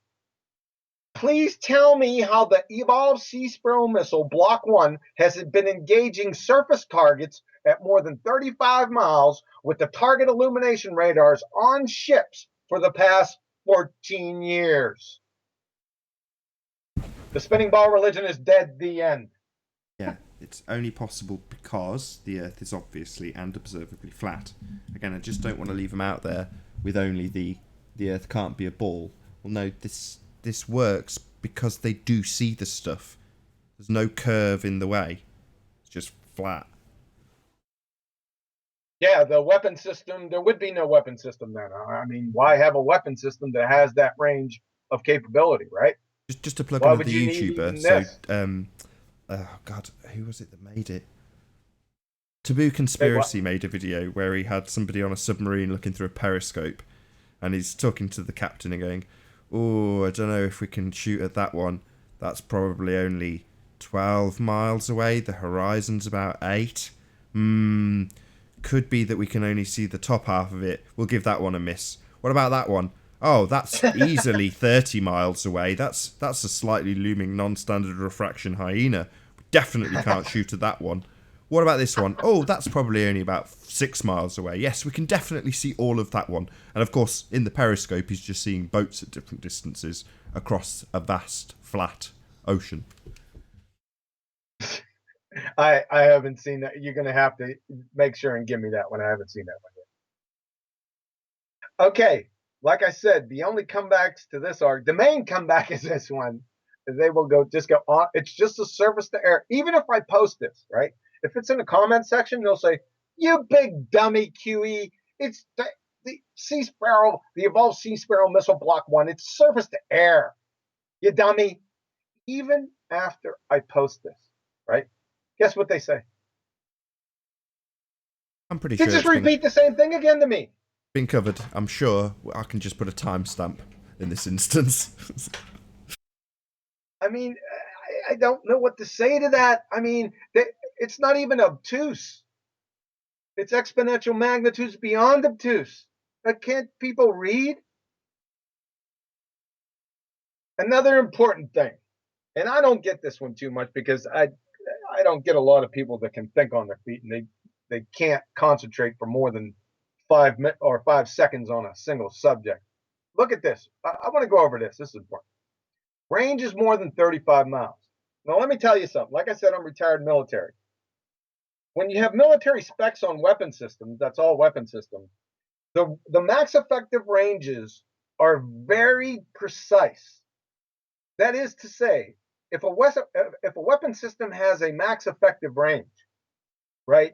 Please tell me how the Evolved Sea Sparrow missile Block 1 has been engaging surface targets at more than 35 miles with the target illumination radars on ships for the past 14 years. The spinning ball religion is dead. The end. Yeah, it's only possible because the Earth is obviously and observably flat. Again, I just don't want to leave them out there with only the Earth can't be a ball. Well, no, this works because they do see the stuff. There's no curve in the way. It's just flat. Yeah, the weapon system, there would be no weapon system then. I mean, why have a weapon system that has that range of capability, right? Just to plug Why another would you need YouTuber. even So, this? oh God, who was it that made it? Taboo Conspiracy made a video where he had somebody on a submarine looking through a periscope, and he's talking to the captain and going, "Oh, I don't know if we can shoot at that one. That's probably only 12 miles away. The horizon's about 8. Could be that we can only see the top half of it. We'll give that one a miss. What about that one? Oh, that's easily 30 miles away. That's a slightly looming non-standard refraction hyena. We definitely can't shoot at that one. What about this one? Oh, that's probably only about 6 miles away. Yes, we can definitely see all of that one." And of course, in the periscope, he's just seeing boats at different distances across a vast, flat ocean. I haven't seen that. You're going to have to make sure and give me that one. I haven't seen that one yet. Okay, like I said, the only comebacks to this are, the main comeback is this one. They will just go on. It's just a surface to air. Even if I post this, right? If it's in the comment section, they'll say, "You big dummy, QE. It's the Sea Sparrow, the Evolved Sea Sparrow missile Block 1. It's surface to air. You dummy." Even after I post this, right? Guess what they say? I'm pretty They sure just it's repeat the same thing again to me. been covered. I'm sure I can just put a timestamp in this instance. I mean, I don't know what to say to that. I mean, it's not even obtuse. It's exponential magnitudes beyond obtuse. Can't people read? Another important thing, and I don't get this one too much because I don't get a lot of people that can think on their feet and they can't concentrate for more than 5 seconds on a single subject. Look at this. I want to go over this. This is important. Range is more than 35 miles. Now, let me tell you something. Like I said, I'm retired military. When you have military specs on weapon systems, that's all weapon systems, the max effective ranges are very precise. That is to say, if a weapon system has a max effective range, right,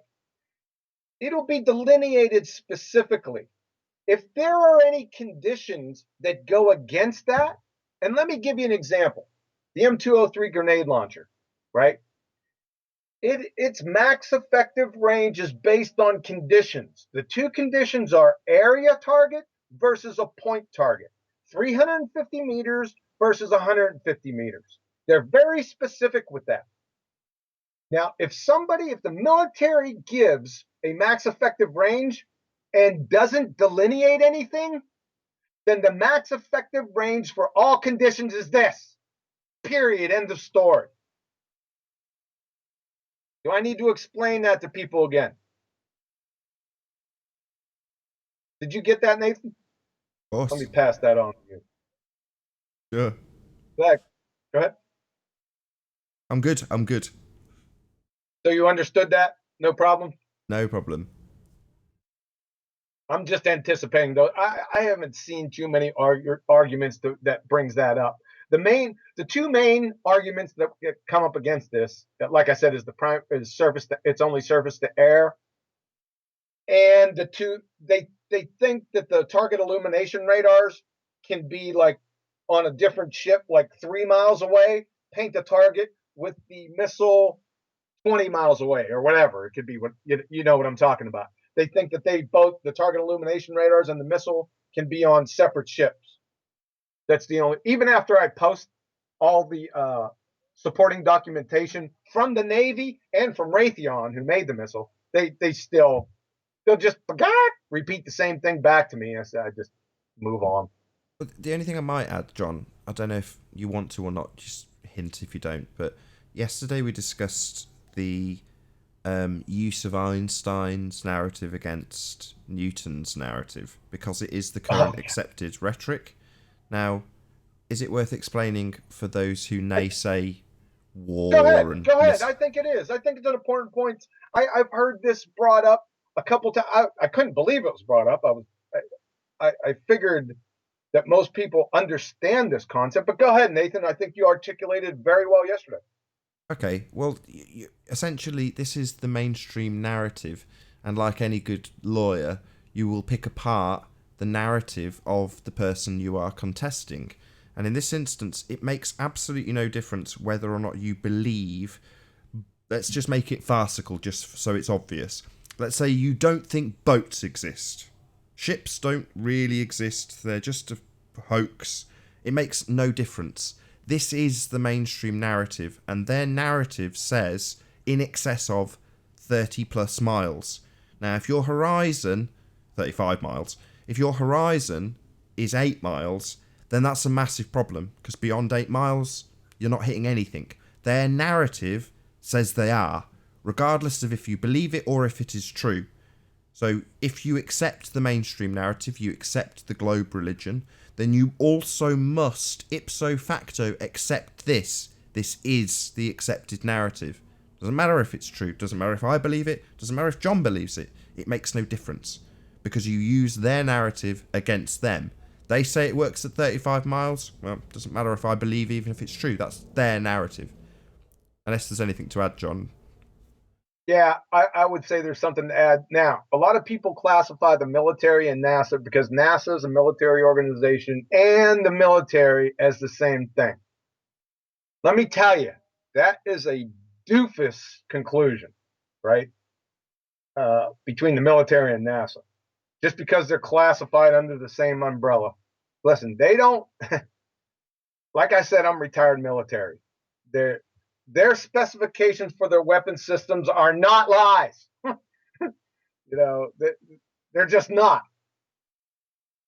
it'll be delineated specifically. If there are any conditions that go against that, and let me give you an example. The M203 grenade launcher, right? Its max effective range is based on conditions. The two conditions are area target versus a point target, 350 meters versus 150 meters. They're very specific with that. Now, if the military gives a max effective range and doesn't delineate anything, then the max effective range for all conditions is this. Period. End of story. Do I need to explain that to people again? Did you get that, Nathan? Of Let me course. pass that on to you. Sure. Go ahead. I'm good. I'm good. So you understood that? No problem. No problem. I'm just anticipating though. I haven't seen too many arguments that brings that up. The two main arguments that come up against this, like I said, is it's only surface to air, and they think that the target illumination radars can be like on a different ship, like 3 miles away, paint the target with the missile 20 miles away or whatever. It could be what you know what I'm talking about. They think that the target illumination radars and the missile can be on separate ships. That's the only, even after I post all the supporting documentation from the Navy and from Raytheon, who made the missile, they'll just repeat the same thing back to me. I just move on. But the only thing I might add, John, I don't know if you want to or not, just hint if you don't, but yesterday we discussed the use of Einstein's narrative against Newton's narrative because it is the current accepted rhetoric. Now, is it worth explaining for those who naysay war and Go ahead. I think it is. I think it's an important point. I've heard this brought up a couple times. I couldn't believe it was brought up. I figured that most people understand this concept, but go ahead, Nathan. I think you articulated very well yesterday. Okay, well, essentially, this is the mainstream narrative, and like any good lawyer, you will pick apart the narrative of the person you are contesting. And in this instance, it makes absolutely no difference whether or not you believe. Let's just make it farcical, just so it's obvious. Let's say you don't think boats exist. Ships don't really exist, they're just a hoax. It makes no difference. This is the mainstream narrative, and their narrative says in excess of 30 plus miles. Now, if your horizon, 35 miles, if your horizon is 8 miles, then that's a massive problem, because beyond 8 miles, you're not hitting anything. Their narrative says they are, regardless of if you believe it or if it is true. So if you accept the mainstream narrative, you accept the globe religion, then you also must ipso facto accept this. This is the accepted narrative. Doesn't matter if it's true, doesn't matter if I believe it, doesn't matter if John believes it. It makes no difference because you use their narrative against them. They say it works at 35 miles. Well, doesn't matter if I believe, even if it's true. That's their narrative. Unless there's anything to add, John. Yeah, I would say there's something to add. Now, a lot of people classify the military and NASA because NASA is a military organization and the military as the same thing. Let me tell you, that is a doofus conclusion, right? Between the military and NASA, just because they're classified under the same umbrella. Listen, they don't, like I said, I'm retired military. Their specifications for their weapon systems are not lies. You know, they're just not.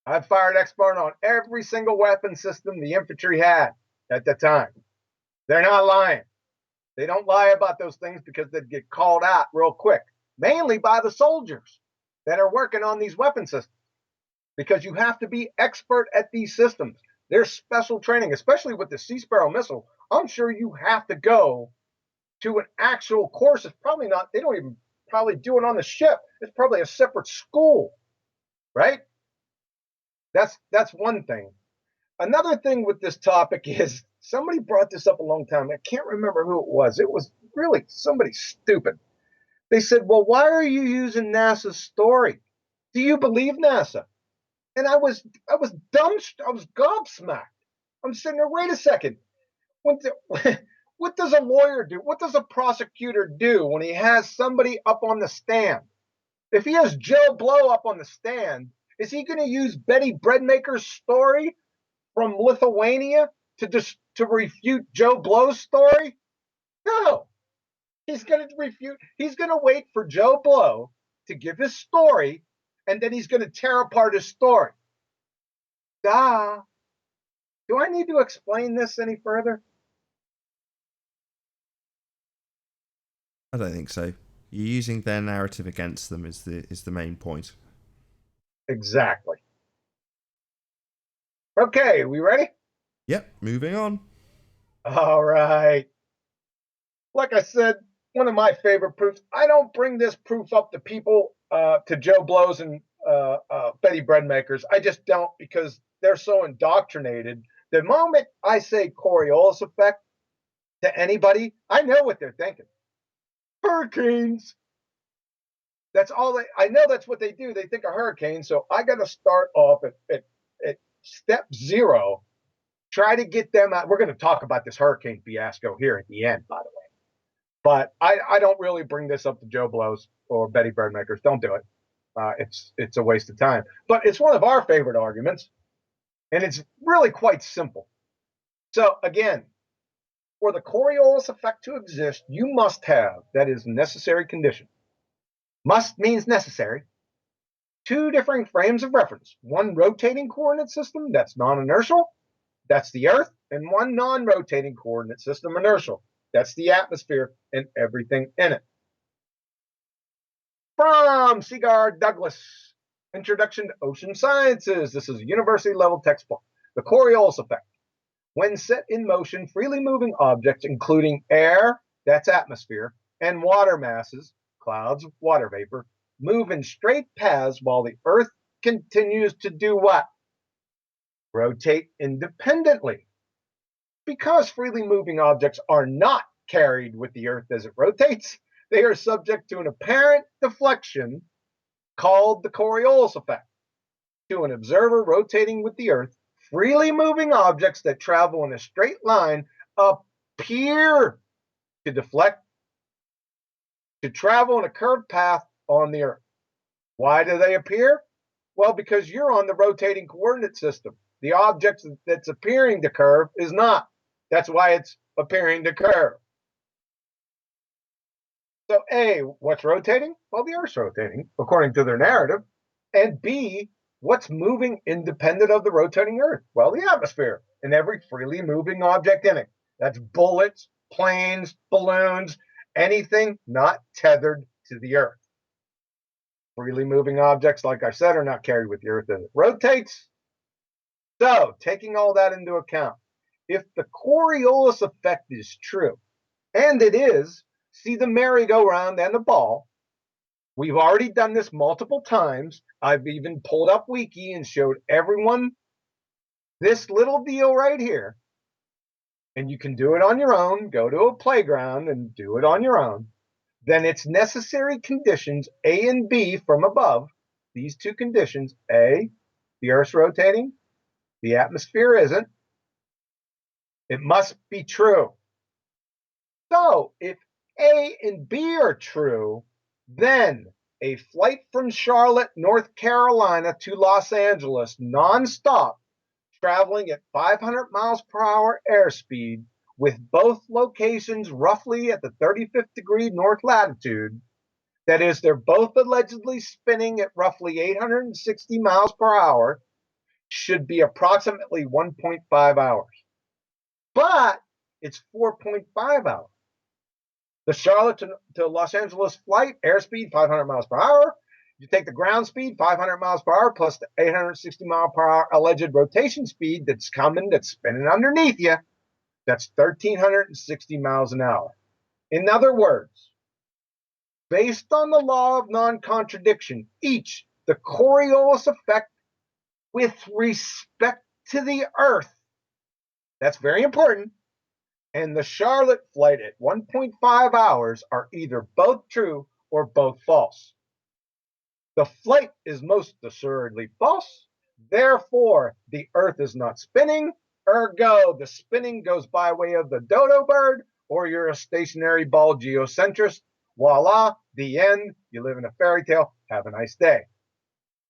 I've fired expert on every single weapon system the infantry had at the time. They're not lying. They don't lie about those things because they'd get called out real quick, mainly by the soldiers that are working on these weapon systems, because you have to be expert at these systems. There's special training, especially with the Sea Sparrow missile. I'm sure you have to go to an actual course. It's probably not, they don't even probably do it on the ship. It's probably a separate school, right? That's one thing. Another thing with this topic is somebody brought this up a long time. I can't remember who it was. It was really somebody stupid. They said, well, why are you using NASA's story? Do you believe NASA? And I was dumb. I was gobsmacked. I'm sitting there, wait a second. What, what does a lawyer do? What does a prosecutor do when he has somebody up on the stand? If he has Joe Blow up on the stand, is he going to use Betty Breadmaker's story from Lithuania to refute Joe Blow's story? No. He's going to refute. He's going to wait for Joe Blow to give his story, and then he's going to tear apart his story. Duh. Do I need to explain this any further? I don't think so. You're using their narrative against them is the main point. Exactly. Okay, we ready? Yep, moving on. All right. Like I said, one of my favorite proofs. I don't bring this proof up to people, to Joe Blows and Betty Breadmakers. I just don't, because they're so indoctrinated. The moment I say Coriolis effect to anybody, I know what they're thinking. Hurricanes. That's all I know. That's what they do. They think of hurricanes. So I got to start off at step zero. Try to get them out. We're going to talk about this hurricane fiasco here at the end, by the way. But I don't really bring this up to Joe Blows or Betty Birdmakers. Don't do it. It's a waste of time. But it's one of our favorite arguments, and it's really quite simple. So again, for the Coriolis effect to exist, you must have, that is necessary condition. Must means necessary. Two differing frames of reference. One rotating coordinate system that's non-inertial, that's the Earth, and one non-rotating coordinate system inertial. That's the atmosphere and everything in it. From Seagar Douglas, Introduction to Ocean Sciences. This is a university level textbook. The Coriolis effect. When set in motion, freely moving objects, including air, that's atmosphere, and water masses, clouds, water vapor, move in straight paths while the Earth continues to do what? Rotate independently. Because freely moving objects are not carried with the Earth as it rotates, they are subject to an apparent deflection called the Coriolis effect. To an observer rotating with the Earth, freely moving objects that travel in a straight line appear to deflect, to travel in a curved path on the Earth. Why do they appear? Well, because you're on the rotating coordinate system. The object that's appearing to curve is not. That's why it's appearing to curve. So A, what's rotating? Well, the Earth's rotating, according to their narrative. And B, what's moving independent of the rotating Earth? Well, the atmosphere and every freely moving object in it. That's bullets, planes, balloons, anything not tethered to the Earth. Freely moving objects, like I said, are not carried with the Earth as it rotates. So, taking all that into account, if the Coriolis effect is true, and it is, see the merry-go-round and the ball. We've already done this multiple times. I've even pulled up Wiki and showed everyone this little deal right here. And you can do it on your own. Go to a playground and do it on your own. Then it's necessary conditions A and B from above. These two conditions, A, the Earth's rotating, the atmosphere isn't. It must be true. So if A and B are true, then a flight from Charlotte, North Carolina to Los Angeles nonstop traveling at 500 miles per hour airspeed, with both locations roughly at the 35th degree north latitude. That is, they're both allegedly spinning at roughly 860 miles per hour, should be approximately 1.5 hours. But it's 4.5 hours. The Charlotte to Los Angeles flight, airspeed 500 miles per hour. You take the ground speed, 500 miles per hour, plus the 860 mile per hour alleged rotation speed that's coming, that's spinning underneath you. That's 1,360 miles an hour. In other words, based on the law of non-contradiction, each, the Coriolis effect with respect to the Earth, that's very important, and the Charlotte flight at 1.5 hours are either both true or both false. The flight is most assuredly false. Therefore, the Earth is not spinning. Ergo, the spinning goes by way of the dodo bird, or you're a stationary ball geocentrist. Voila, the end. You live in a fairy tale. Have a nice day.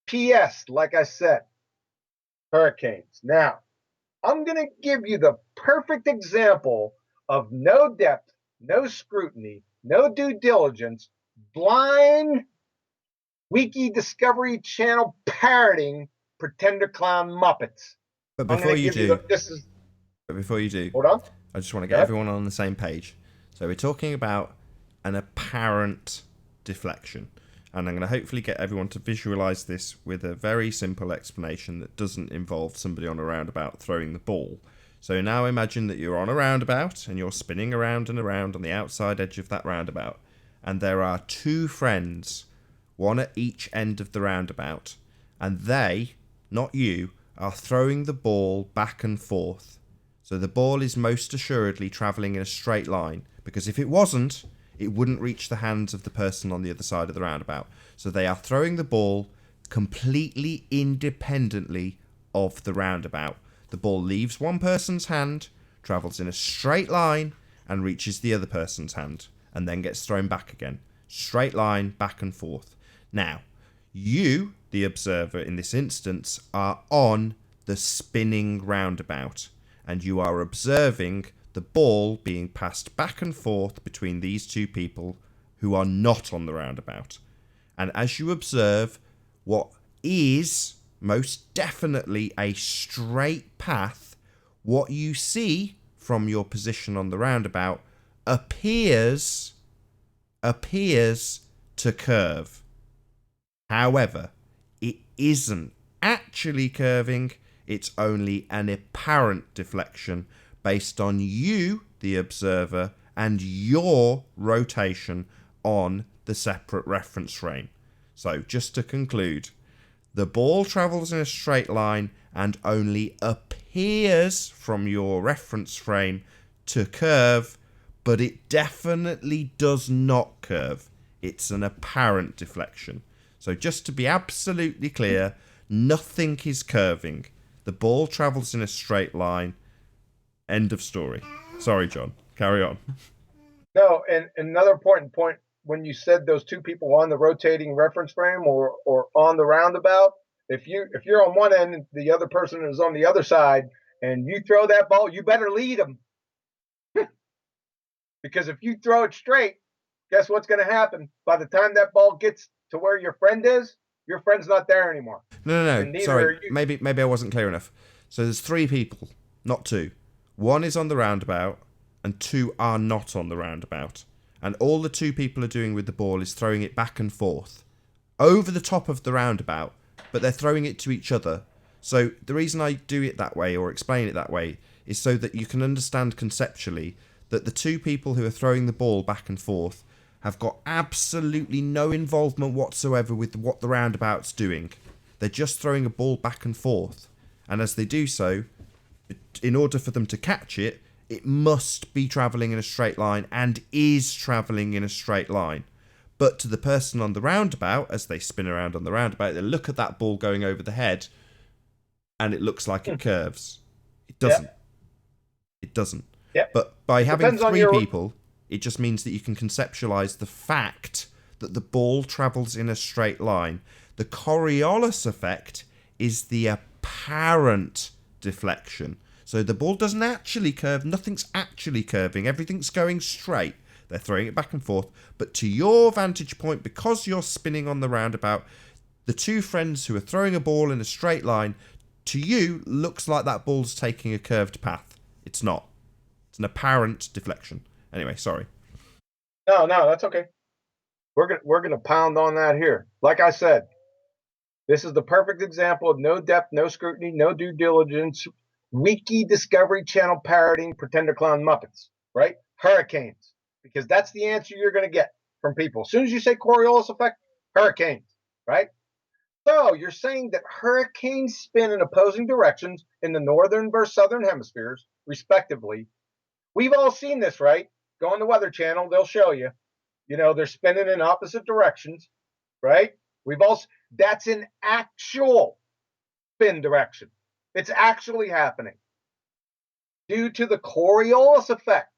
P.S. Like I said, hurricanes. Now, I'm going to give you the perfect example of no depth, no scrutiny, no due diligence, blind Wiki Discovery Channel parroting pretender clown Muppets. But I'm before going to you give you do, this is. but before you do, Hold on. I just want to Go get ahead. everyone on the same page. So we're talking about an apparent deflection. And I'm going to hopefully get everyone to visualize this with a very simple explanation that doesn't involve somebody on a roundabout throwing the ball. So now imagine that you're on a roundabout and you're spinning around and around on the outside edge of that roundabout. And there are two friends, one at each end of the roundabout. And they, not you, are throwing the ball back and forth. So the ball is most assuredly travelling in a straight line, because if it wasn't, it wouldn't reach the hands of the person on the other side of the roundabout. So they are throwing the ball completely independently of the roundabout. The ball leaves one person's hand, travels in a straight line, and reaches the other person's hand, and then gets thrown back again. Straight line, back and forth. Now, you, the observer in this instance, are on the spinning roundabout, and you are observing the ball being passed back and forth between these two people who are not on the roundabout. And as you observe what is most definitely a straight path, what you see from your position on the roundabout appears to curve. However, it isn't actually curving, it's only an apparent deflection based on you, the observer, and your rotation on the separate reference frame. So, just to conclude, the ball travels in a straight line and only appears from your reference frame to curve, but it definitely does not curve. It's an apparent deflection. So, just to be absolutely clear, nothing is curving. The ball travels in a straight line. End of story. Sorry, John. Carry on. No, and another important point, when you said those two people on the rotating reference frame or on the roundabout, if you're on one end and the other person is on the other side and you throw that ball, you better lead them. Because if you throw it straight, guess what's going to happen? By the time that ball gets to where your friend is, your friend's not there anymore. No. And neither Sorry. are you. Maybe I wasn't clear enough. So there's three people, not two. One is on the roundabout, and two are not on the roundabout. And all the two people are doing with the ball is throwing it back and forth over the top of the roundabout, but they're throwing it to each other. So the reason I do it that way or explain it that way is so that you can understand conceptually that the two people who are throwing the ball back and forth have got absolutely no involvement whatsoever with what the roundabout's doing. They're just throwing a ball back and forth. And as they do so, in order for them to catch it, it must be travelling in a straight line and is travelling in a straight line. But to the person on the roundabout, as they spin around on the roundabout, they look at that ball going over the head and it looks like it curves. It doesn't. Yep. It doesn't. Yep. But by having Depends on three your- people, it just means that you can conceptualise the fact that the ball travels in a straight line. The Coriolis effect is the apparent deflection. So the ball doesn't actually curve, nothing's actually curving, everything's going straight. They're throwing it back and forth. But to your vantage point, because you're spinning on the roundabout, the two friends who are throwing a ball in a straight line, to you, looks like that ball's taking a curved path. It's not. It's an apparent deflection. Anyway, sorry. No, that's okay. We're gonna pound on that here. Like I said, this is the perfect example of no depth, no scrutiny, no due diligence, wiki Discovery Channel parroting pretender clown Muppets, right? Hurricanes, because that's the answer you're going to get from people. As soon as you say Coriolis effect, hurricanes, right? So you're saying that hurricanes spin in opposing directions in the northern versus southern hemispheres, respectively. We've all seen this, right? Go on the Weather Channel, they'll show you. They're spinning in opposite directions, right? That's an actual spin direction. It's actually happening due to the Coriolis effect,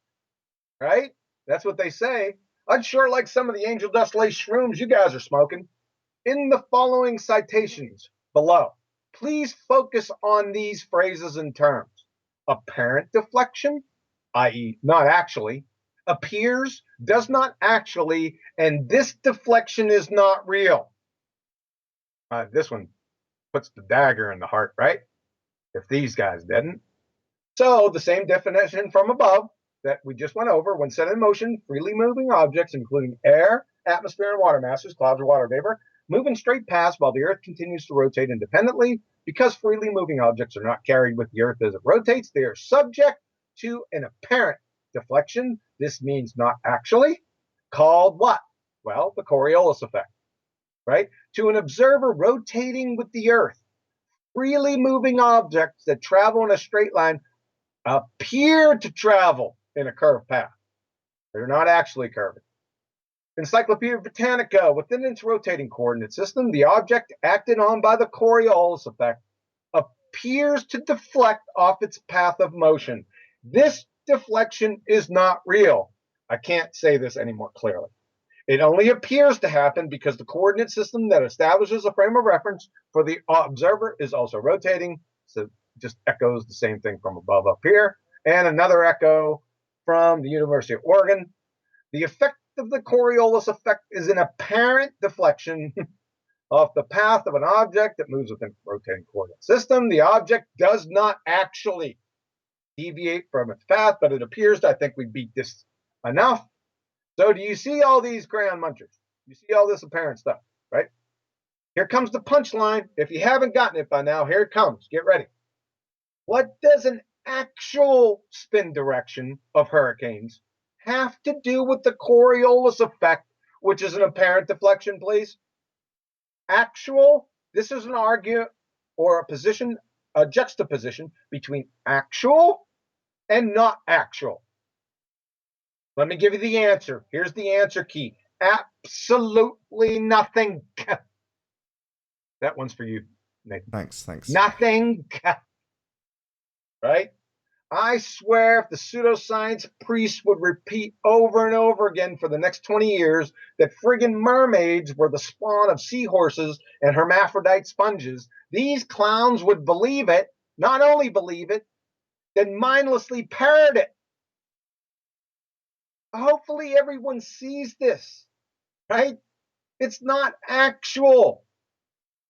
right? That's what they say. I'd sure like some of the angel dust lace shrooms you guys are smoking. In the following citations below, please focus on these phrases and terms. Apparent deflection, i.e., not actually, appears, does not actually, and this deflection is not real. This one puts the dagger in the heart, right? If these guys didn't. So the same definition from above that we just went over, when set in motion, freely moving objects, including air, atmosphere, and water masses, clouds or water vapor, move in straight paths while the Earth continues to rotate independently. Because freely moving objects are not carried with the Earth as it rotates, they are subject to an apparent deflection. This means not actually. Called what? Well, the Coriolis effect, right? To an observer rotating with the Earth, freely moving objects that travel in a straight line appear to travel in a curved path. They're not actually curving. Encyclopedia Britannica, within its rotating coordinate system, the object acted on by the Coriolis effect appears to deflect off its path of motion. This deflection is not real. I can't say this any more clearly. It only appears to happen because the coordinate system that establishes a frame of reference for the observer is also rotating. So just echoes the same thing from above up here. And another echo from the University of Oregon. The effect of the Coriolis effect is an apparent deflection off the path of an object that moves within a rotating coordinate system. The object does not actually deviate from its path, but it appears to. I think we beat this enough. So do you see all these crayon munchers? You see all this apparent stuff, right? Here comes the punchline. If you haven't gotten it by now, here it comes. Get ready. What does an actual spin direction of hurricanes have to do with the Coriolis effect, which is an apparent deflection, please? Actual, this is an argument or a juxtaposition between actual and not actual. Let me give you the answer. Here's the answer key. Absolutely nothing. That one's for you, Nathan. Thanks. Nothing. Right? I swear if the pseudoscience priests would repeat over and over again for the next 20 years that friggin' mermaids were the spawn of seahorses and hermaphrodite sponges, these clowns would believe it, not only believe it, then mindlessly parrot it. Hopefully everyone sees this, right? It's not actual.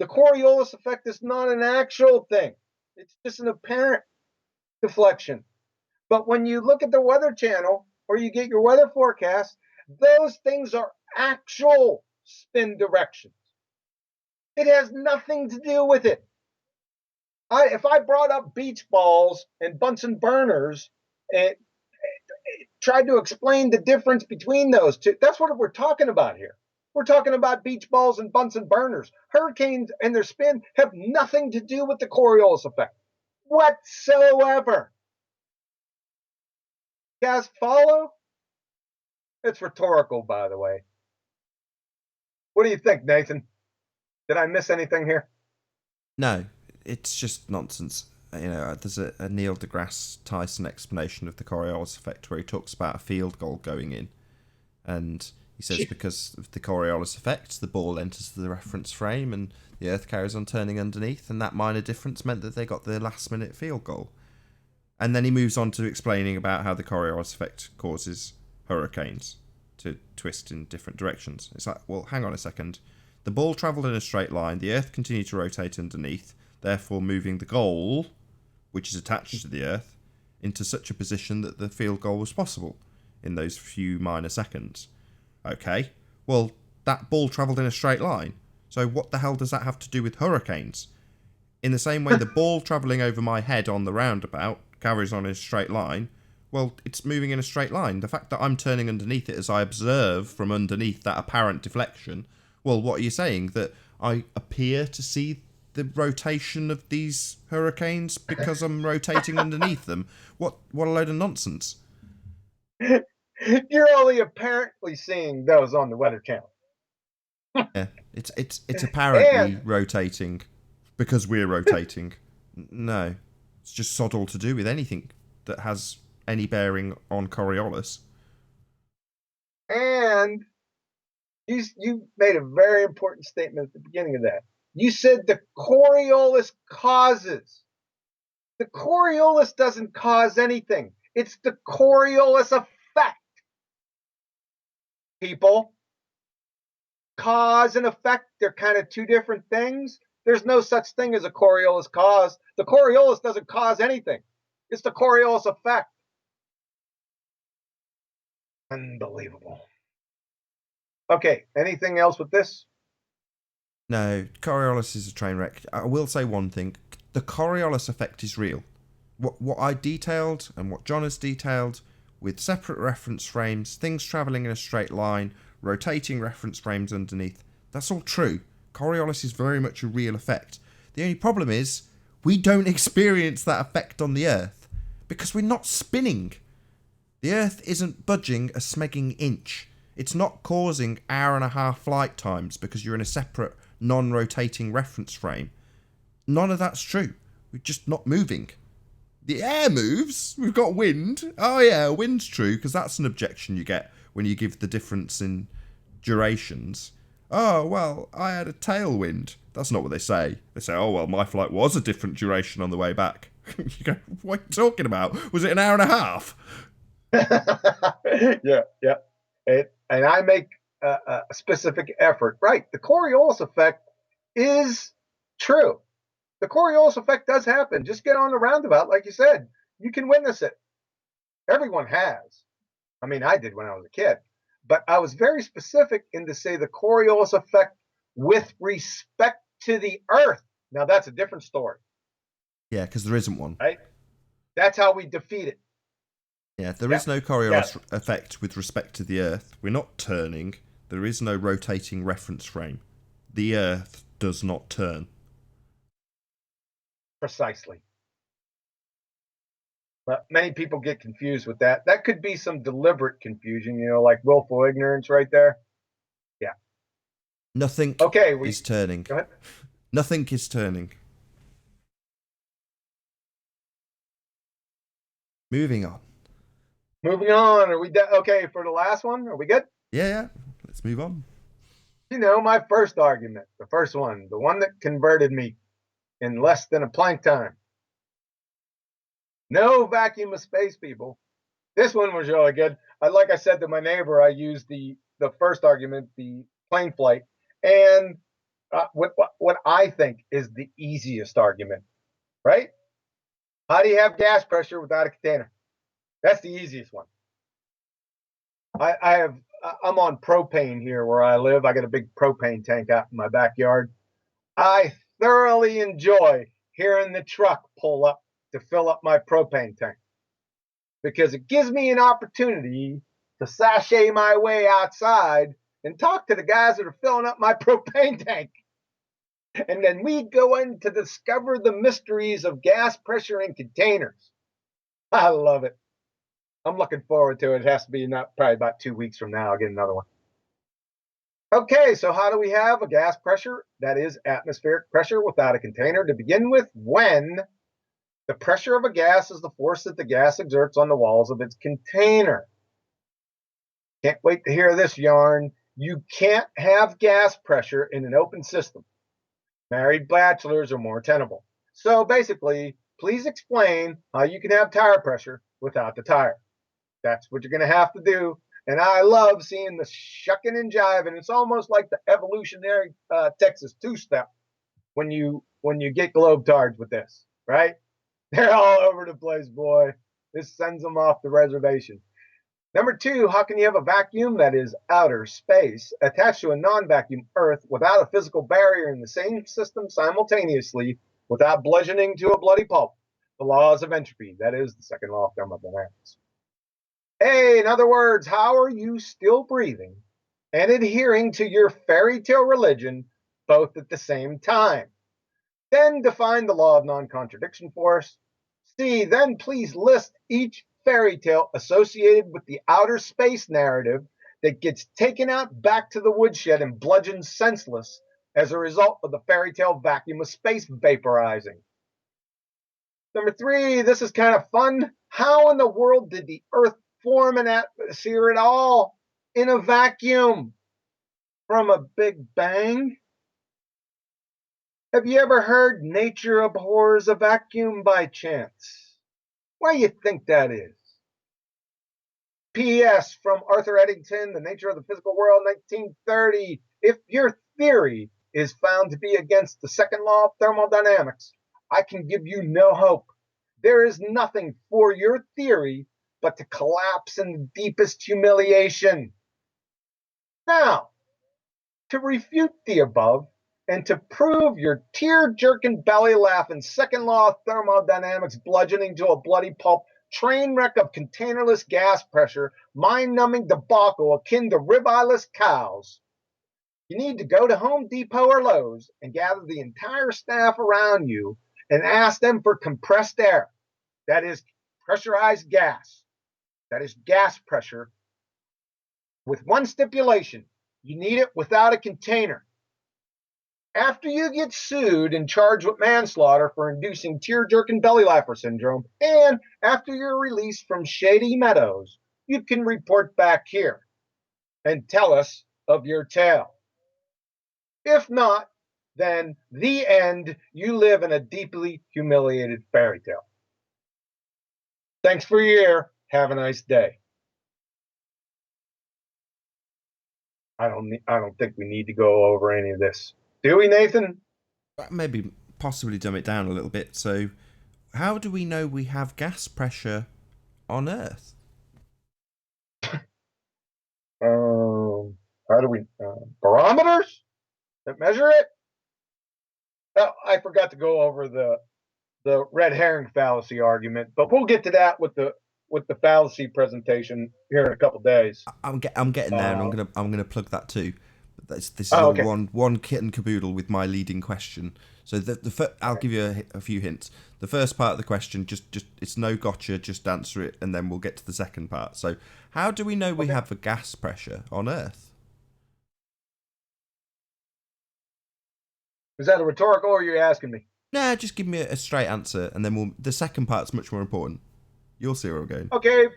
The Coriolis effect is not an actual thing. It's just an apparent deflection. But when you look at the Weather Channel or you get your weather forecast, those things are actual spin directions. It has nothing to do with it. If I brought up beach balls and Bunsen burners and tried to explain the difference between those two, that's what we're talking about here. We're talking about beach balls and Bunsen burners. Hurricanes and their spin have nothing to do with the Coriolis effect whatsoever. You guys follow? It's rhetorical, by the way. What do you think, Nathan? Did I miss anything here? No, it's just nonsense. There's a Neil deGrasse Tyson explanation of the Coriolis effect where he talks about a field goal going in, and He says because of the Coriolis effect, the ball enters the reference frame and the Earth carries on turning underneath, and that minor difference meant that they got the last-minute field goal. And then he moves on to explaining about how the Coriolis effect causes hurricanes to twist in different directions. It's like, well, hang on a second. The ball travelled in a straight line, the Earth continued to rotate underneath, therefore moving the goal, which is attached to the Earth, into such a position that the field goal was possible in those few minor seconds. Okay, well, that ball travelled in a straight line, so what the hell does that have to do with hurricanes? In the same way the ball travelling over my head on the roundabout carries on in a straight line, well, it's moving in a straight line. The fact that I'm turning underneath it as I observe from underneath that apparent deflection, well, what are you saying? That I appear to see the rotation of these hurricanes because I'm rotating underneath them? What a load of nonsense. You're only apparently seeing those on the Weather Channel. Yeah, it's apparently And rotating because we're rotating. No, it's just sod all to do with anything that has any bearing on Coriolis. and you made a very important statement at the beginning of that. You said the Coriolis causes. The Coriolis doesn't cause anything. It's the Coriolis effect. People, cause and effect, they're kind of two different things. There's no such thing as a Coriolis cause. The Coriolis doesn't cause anything. It's the Coriolis effect. Unbelievable. Okay, anything else with this? No, Coriolis is a train wreck. I will say one thing. The Coriolis effect is real. What I detailed and what John has detailed, with separate reference frames, things travelling in a straight line, rotating reference frames underneath, that's all true. Coriolis is very much a real effect. The only problem is, we don't experience that effect on the Earth, because we're not spinning. The Earth isn't budging a smegging inch. It's not causing hour-and-a-half flight times because you're in a separate, non-rotating reference frame. None of that's true. We're just not moving. The air moves. We've got wind. Oh yeah, wind's true, because that's an objection you get when you give the difference in durations. Oh, well, I had a tailwind. That's not what they say. They say, oh, well, my flight was a different duration on the way back. You go, what are you talking about? Was it an hour and a half? Yeah. And I make a specific effort. Right. The Coriolis effect is true. The Coriolis effect does happen. Just get on the roundabout, like you said. You can witness it. Everyone has. I mean, I did when I was a kid. But I was very specific in to say the Coriolis effect with respect to the Earth. Now, that's a different story. Yeah, because there isn't one. Right? That's how we defeat it. Yeah, there is no Coriolis effect with respect to the Earth. We're not turning. There is no rotating reference frame. The Earth does not turn. Precisely. But many people get confused with that. That could be some deliberate confusion, like willful ignorance right there. Yeah. Nothing is turning. Go ahead. Nothing is turning. Moving on. Are we okay for the last one? Are we good? Yeah. Let's move on. My first argument, the first one, the one that converted me in less than a Planck time. No vacuum of space, people. This one was really good. Like I said to my neighbor, I used the first argument, the plane flight, and what I think is the easiest argument, right? How do you have gas pressure without a container? That's the easiest one. I'm on propane here where I live. I got a big propane tank out in my backyard. I thoroughly enjoy hearing the truck pull up to fill up my propane tank because it gives me an opportunity to sashay my way outside and talk to the guys that are filling up my propane tank. And then we go in to discover the mysteries of gas pressure in containers. I love it. I'm looking forward to it. It has to be probably about 2 weeks from now. I'll get another one. Okay, so how do we have a gas pressure that is atmospheric pressure without a container to begin with when the pressure of a gas is the force that the gas exerts on the walls of its container? Can't wait to hear this yarn. You can't have gas pressure in an open system. Married bachelors are more tenable. So basically, please explain how you can have tire pressure without the tire. That's what you're going to have to do. And I love seeing the shucking and jiving. It's almost like the evolutionary Texas two-step when you get globetards with this, right? They're all over the place, boy. This sends them off the reservation. Number two, how can you have a vacuum that is outer space attached to a non-vacuum Earth without a physical barrier in the same system simultaneously without bludgeoning to a bloody pulp? The laws of entropy, that is the second law of thermodynamics. Hey, in other words, how are you still breathing and adhering to your fairy tale religion both at the same time? Then define the law of non-contradiction for us. C, then please list each fairy tale associated with the outer space narrative that gets taken out back to the woodshed and bludgeoned senseless as a result of the fairy tale vacuum of space vaporizing. Number three, this is kind of fun. How in the world did the Earth form an atmosphere at all in a vacuum from a big bang? Have you ever heard nature abhors a vacuum by chance? Why do you think that is? P.S. from Arthur Eddington, The Nature of the Physical World, 1930. If your theory is found to be against the second law of thermodynamics, I can give you no hope. There is nothing for your theory but to collapse in the deepest humiliation. Now, to refute the above and to prove your tear-jerking, belly-laughing second law of thermodynamics bludgeoning to a bloody pulp train wreck of containerless gas pressure, mind-numbing debacle akin to rib-eyeless cows, you need to go to Home Depot or Lowe's and gather the entire staff around you and ask them for compressed air. That is pressurized gas. That is gas pressure with one stipulation. You need it without a container. After you get sued and charged with manslaughter for inducing tear-jerking belly laugher syndrome, and after you're released from Shady Meadows, you can report back here and tell us of your tale. If not, then the end, you live in a deeply humiliated fairy tale. Thanks for your ear. Have a nice day. I don't think we need to go over any of this. Do we, Nathan? Maybe possibly dumb it down a little bit. So, how do we know we have gas pressure on Earth? How do we barometers that measure it? Oh, I forgot to go over the red herring fallacy argument, but we'll get to that with the fallacy presentation here in a couple days. I'm getting there, and I'm gonna plug that too. But this is Okay. one kit and caboodle with my leading question. So I'll give you a few hints. The first part of the question, just it's no gotcha, just answer it, and then we'll get to the second part. So, how do we know we have a gas pressure on Earth? Is that a rhetorical, or are you asking me? Nah, just give me a straight answer, and then the second part's much more important. You'll see where we're going. Okay,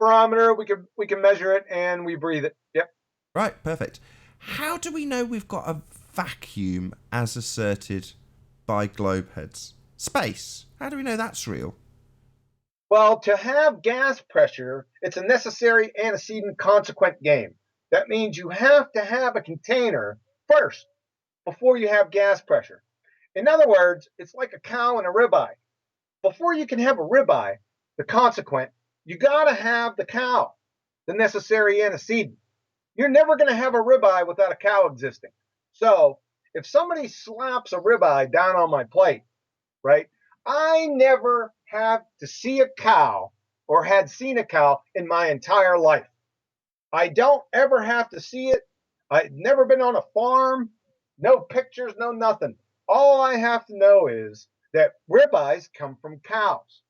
barometer, we can measure it and we breathe it. Yep. Right, perfect. How do we know we've got a vacuum as asserted by globeheads? Space. How do we know that's real? Well, to have gas pressure, it's a necessary antecedent consequent game. That means you have to have a container first before you have gas pressure. In other words, it's like a cow and a ribeye. Before you can have a ribeye, the consequent, you got to have the cow, the necessary antecedent. You're never going to have a ribeye without a cow existing. So if somebody slaps a ribeye down on my plate, right, I never have to see a cow or had seen a cow in my entire life. I don't ever have to see it. I've never been on a farm, no pictures, no nothing. All I have to know is that ribeyes come from cows.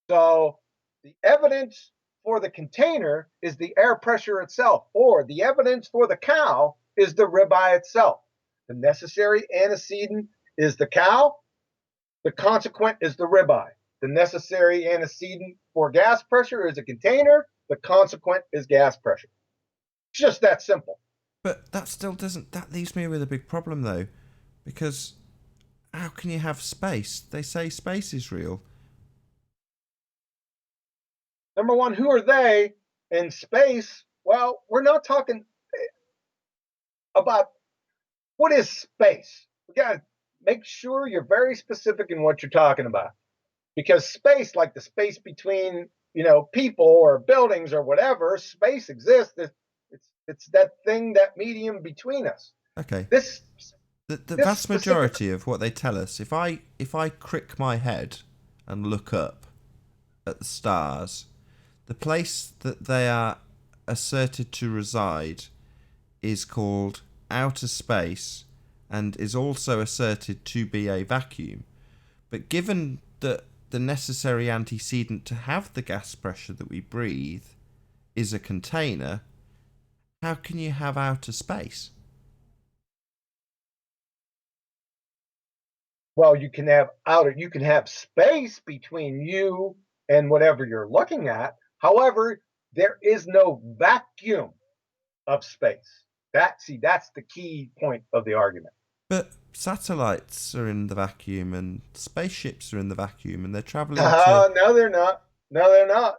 So the evidence for the container is the air pressure itself, or the evidence for the cow is the ribeye itself. The necessary antecedent is the cow, the consequent is the ribeye. The necessary antecedent for gas pressure is a container, the consequent is gas pressure. It's just that simple. But that still doesn't. That leaves me with a big problem, though, because how can you have space? They say space is real. Number one, who are they in space? Well, we're not talking about what is space. We got to make sure you're very specific in what you're talking about, because space, like the space between people or buildings or whatever, space exists. It's that thing, that medium between us. Okay. This The this vast specific. majority of what they tell us, if I crick my head and look up at the stars, the place that they are asserted to reside is called outer space and is also asserted to be a vacuum. But given that the necessary antecedent to have the gas pressure that we breathe is a container, how can you have outer space? Well, you can have space between you and whatever you're looking at. However, there is no vacuum of space. That's the key point of the argument. But satellites are in the vacuum and spaceships are in the vacuum and they're traveling to... No, they're not. No, they're not.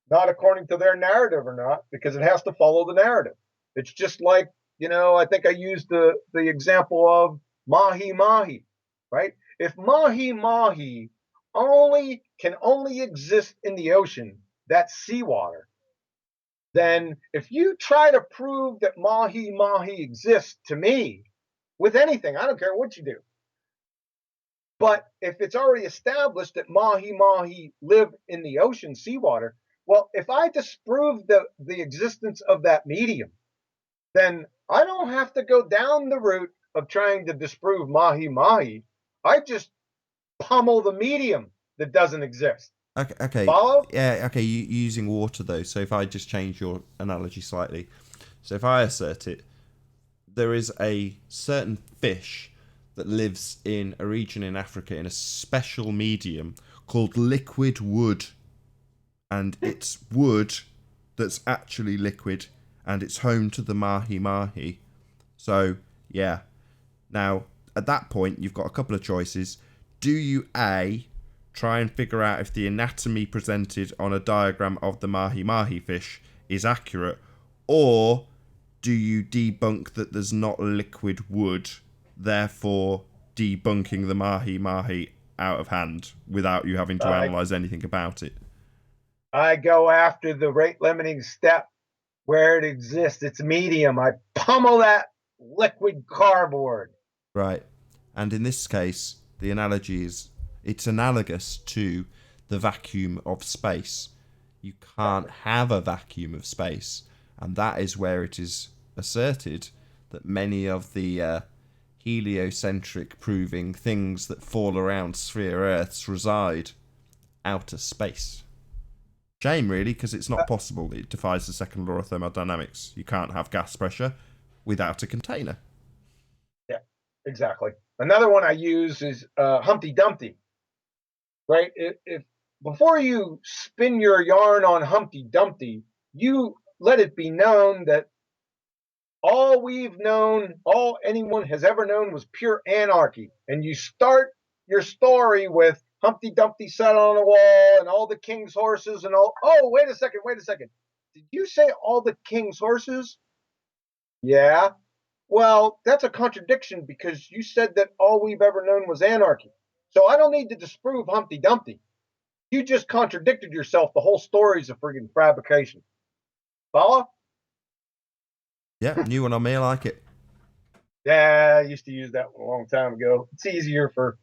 Not according to their narrative, or not, because it has to follow the narrative. It's just like, I think I used the example of mahi mahi, right? If mahi mahi can only exist in the ocean, that's seawater, then if you try to prove that mahi mahi exists to me with anything, I don't care what you do. But if it's already established that mahi mahi live in the ocean, seawater, well, if I disprove the existence of that medium, then I don't have to go down the route of trying to disprove mahi mahi. I just pummel the medium that doesn't exist. Okay. Follow? Yeah, okay, using water though. So if I just change your analogy slightly. So if I assert it, there is a certain fish that lives in a region in Africa in a special medium called liquid wood. And it's wood that's actually liquid and it's home to the mahi mahi. So, yeah. Now, at that point, you've got a couple of choices. Do you A, try and figure out if the anatomy presented on a diagram of the mahi mahi fish is accurate, or do you debunk that there's not liquid wood, therefore debunking the mahi mahi out of hand without you having to analyse anything about it? I go after the rate limiting step where it exists. It's medium. I pummel that liquid cardboard. Right. And in this case, the analogy is it's analogous to the vacuum of space. You can't have a vacuum of space, and that is where it is asserted that many of the heliocentric proving things that fall around sphere Earths reside outer space. Shame, really, because it's not possible. It defies the second law of thermodynamics. You can't have gas pressure without a container. Yeah, exactly. Another one I use is Humpty Dumpty. Right? If before you spin your yarn on Humpty Dumpty, you let it be known that all anyone has ever known was pure anarchy. And you start your story with Humpty Dumpty sat on a wall and all the king's horses and all. Oh, wait a second. Did you say all the king's horses? Yeah. Well, that's a contradiction because you said that all we've ever known was anarchy. So I don't need to disprove Humpty Dumpty. You just contradicted yourself. The whole story is a friggin' fabrication. Follow? Yeah, new one on me, I like it. Yeah, I used to use that one a long time ago. It's easier for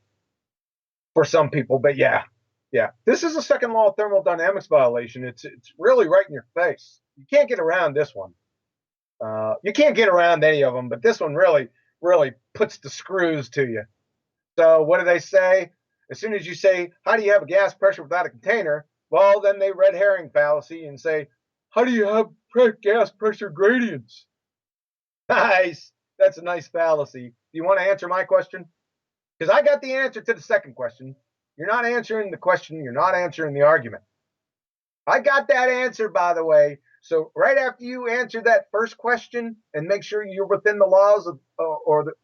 some people, but yeah. This is a second law of thermodynamics violation. It's really right in your face. You can't get around this one. You can't get around any of them, but this one really puts the screws to you. So what do they say? As soon as you say, how do you have a gas pressure without a container? Well, then they read Herring Fallacy and say, how do you have gas pressure gradients? Nice. That's a nice fallacy. Do you want to answer my question? Because I got the answer to the second question. You're not answering the question. You're not answering the argument. I got that answer, by the way. So right after you answer that first question and make sure you're within the laws of,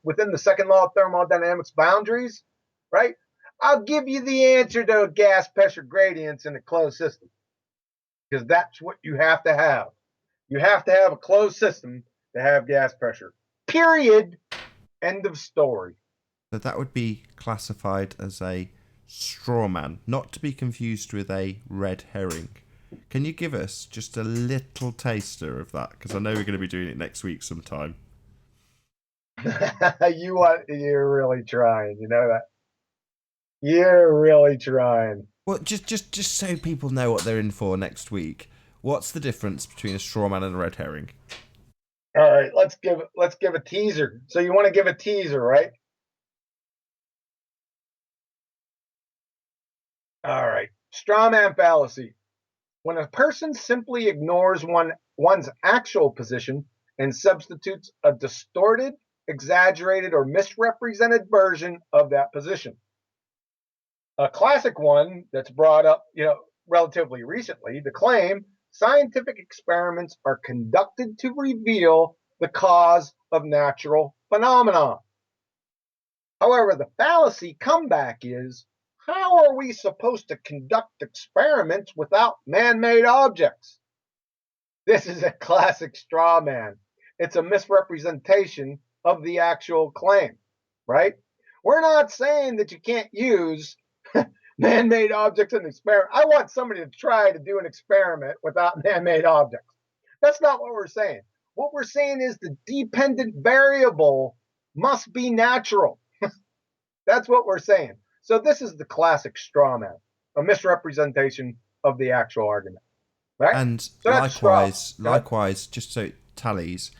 within the second law of thermodynamics boundaries, right? I'll give you the answer to gas pressure gradients in a closed system, because that's what you have to have. You have to have a closed system to have gas pressure. Period. End of story. So that would be classified as a straw man, not to be confused with a red herring. Can you give us just a little taster of that? Because I know we're going to be doing it next week sometime. You're really trying, you know that. You're really trying. Well, just so people know what they're in for next week. What's the difference between a straw man and a red herring? All right, let's give a teaser. So you want to give a teaser, right? All right. Straw man fallacy. When a person simply ignores one's actual position and substitutes a distorted, exaggerated, or misrepresented version of that position. A classic one that's brought up, relatively recently, the claim scientific experiments are conducted to reveal the cause of natural phenomena. However, the fallacy comeback is, how are we supposed to conduct experiments without man-made objects? This is a classic straw man. It's a misrepresentation of the actual claim, right? We're not saying that you can't use man-made objects in an experiment. I want somebody to try to do an experiment without man-made objects. That's not what we're saying. What we're saying is the dependent variable must be natural. That's what we're saying. So this is the classic straw man, a misrepresentation of the actual argument, right? And So likewise, just so it tallies,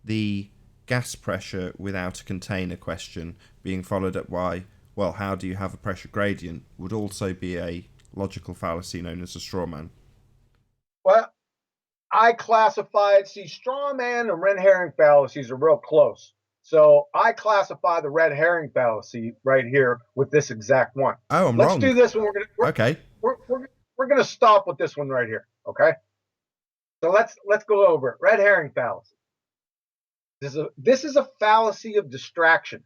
the gas pressure without a container question being followed up by, well, how do you have a pressure gradient, would also be a logical fallacy known as a straw man. Well, I classified, straw man and red herring fallacies are real close. So I classify the red herring fallacy right here with this exact one. Oh, I'm Let's wrong. do this one. Okay. We're gonna stop with this one right here. Okay. So let's go over it. Red herring fallacy. This is a fallacy of distraction.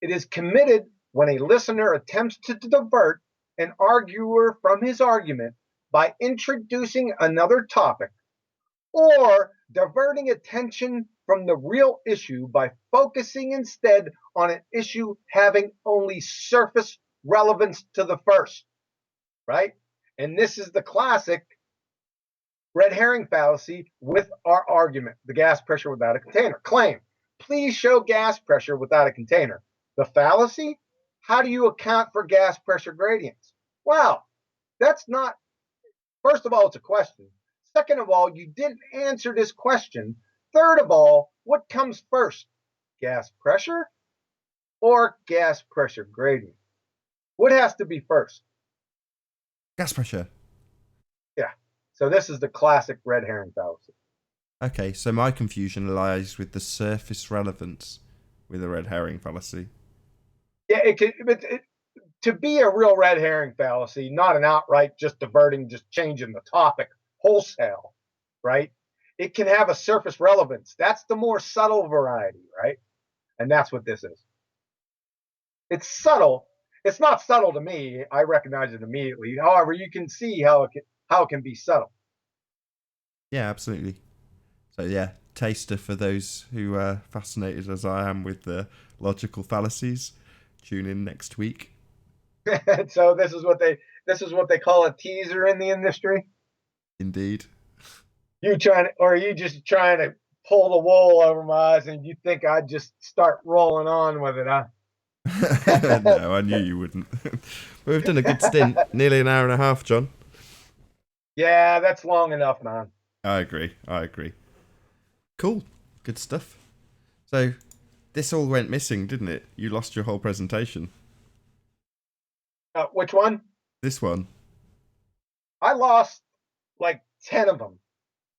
It is committed when a listener attempts to divert an arguer from his argument by introducing another topic, or diverting attention from the real issue by focusing instead on an issue having only surface relevance to the first, right? And this is the classic red herring fallacy with our argument, the gas pressure without a container. Claim, please show gas pressure without a container. The fallacy, how do you account for gas pressure gradients? Wow, that's not, first of all, it's a question. Second of all, you didn't answer this question. Third of all, what comes first? Gas pressure or gas pressure gradient? What has to be first? Gas pressure. Yeah. So this is the classic red herring fallacy. Okay, so my confusion lies with the surface relevance with the red herring fallacy. Yeah, to be a real red herring fallacy, not an outright just diverting, just changing the topic wholesale, right? It can have a surface relevance. That's the more subtle variety, right? And that's what this is. It's subtle. It's not subtle to me. I recognize it immediately. However, you can see how it can be subtle. Yeah, absolutely. So yeah, taster for those who are fascinated as I am with the logical fallacies. Tune in next week. So this is what they call a teaser in the industry. Indeed. Are you just trying to pull the wool over my eyes, and you think I'd just start rolling on with it, huh? No, I knew you wouldn't. But we've done a good stint, nearly an hour and a half, John. Yeah, that's long enough, man. I agree. Cool. Good stuff. So, this all went missing, didn't it? You lost your whole presentation. Which one? This one. I lost like 10 of them.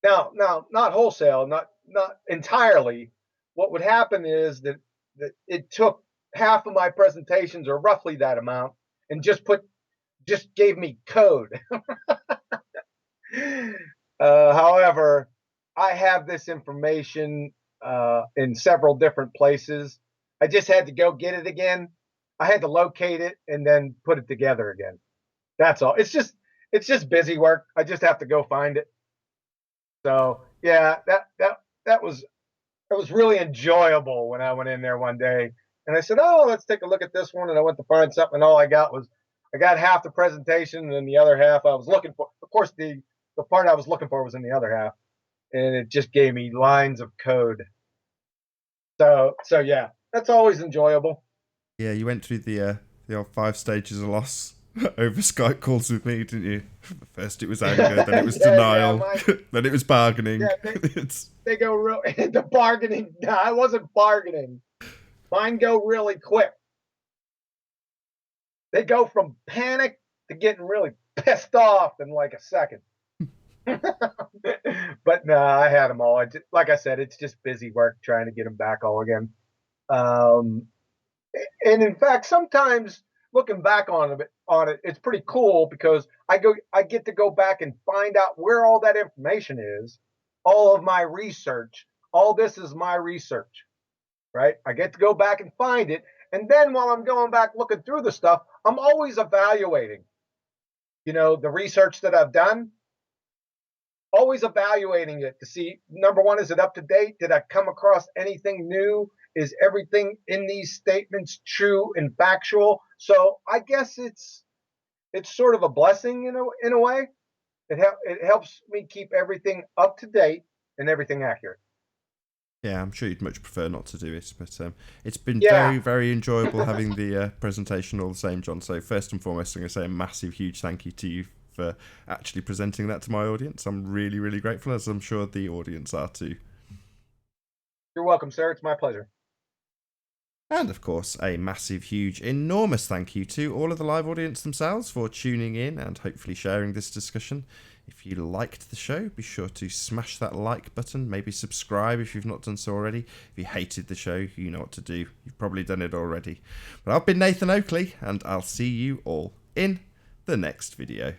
Now, not wholesale, not entirely. What would happen is that it took half of my presentations, or roughly that amount, and just gave me code. However, I have this information in several different places. I just had to go get it again. I had to locate it and then put it together again. That's all. It's just busy work. I just have to go find it. So yeah, that was it was really enjoyable when I went in there one day and I said, "Oh, let's take a look at this one." And I went to find something, and all I got half the presentation, and then the other half I was looking for. Of course, the part I was looking for was in the other half, and it just gave me lines of code. So yeah, that's always enjoyable. Yeah, you went through the old 5 stages of loss over Skype calls with me, didn't you? First it was anger, then it was Yeah, denial, mine. then it was bargaining. Yeah, they go real the bargaining. No, I wasn't bargaining. Mine go really quick. They go from panic to getting really pissed off in like a second. But no, I had them all. Like I said, it's just busy work trying to get them back all again. Um, and in fact, sometimes looking back on it, it's pretty cool because I get to go back and find out where all that information is, all of my research. All this is my research, right? I get to go back and find it, and then while I'm going back looking through the stuff, I'm always evaluating, the research that I've done, always evaluating it to see, number one, is it up to date? Did I come across anything new? Is everything in these statements true and factual? So I guess it's sort of a blessing in a way. It helps me keep everything up to date and everything accurate. Yeah, I'm sure you'd much prefer not to do it, but it's been Yeah, very, very enjoyable having the presentation all the same, John. So first and foremost, I'm going to say a massive, huge thank you to you for actually presenting that to my audience. I'm really, really grateful, as I'm sure the audience are too. you're welcome, sir. It's my pleasure. And of course, a massive, huge, enormous thank you to all of the live audience themselves for tuning in and hopefully sharing this discussion. If you liked the show, be sure to smash that like button, maybe subscribe if you've not done so already. If you hated the show, you know what to do. You've probably done it already. But I've been Nathan Oakley, and I'll see you all in the next video.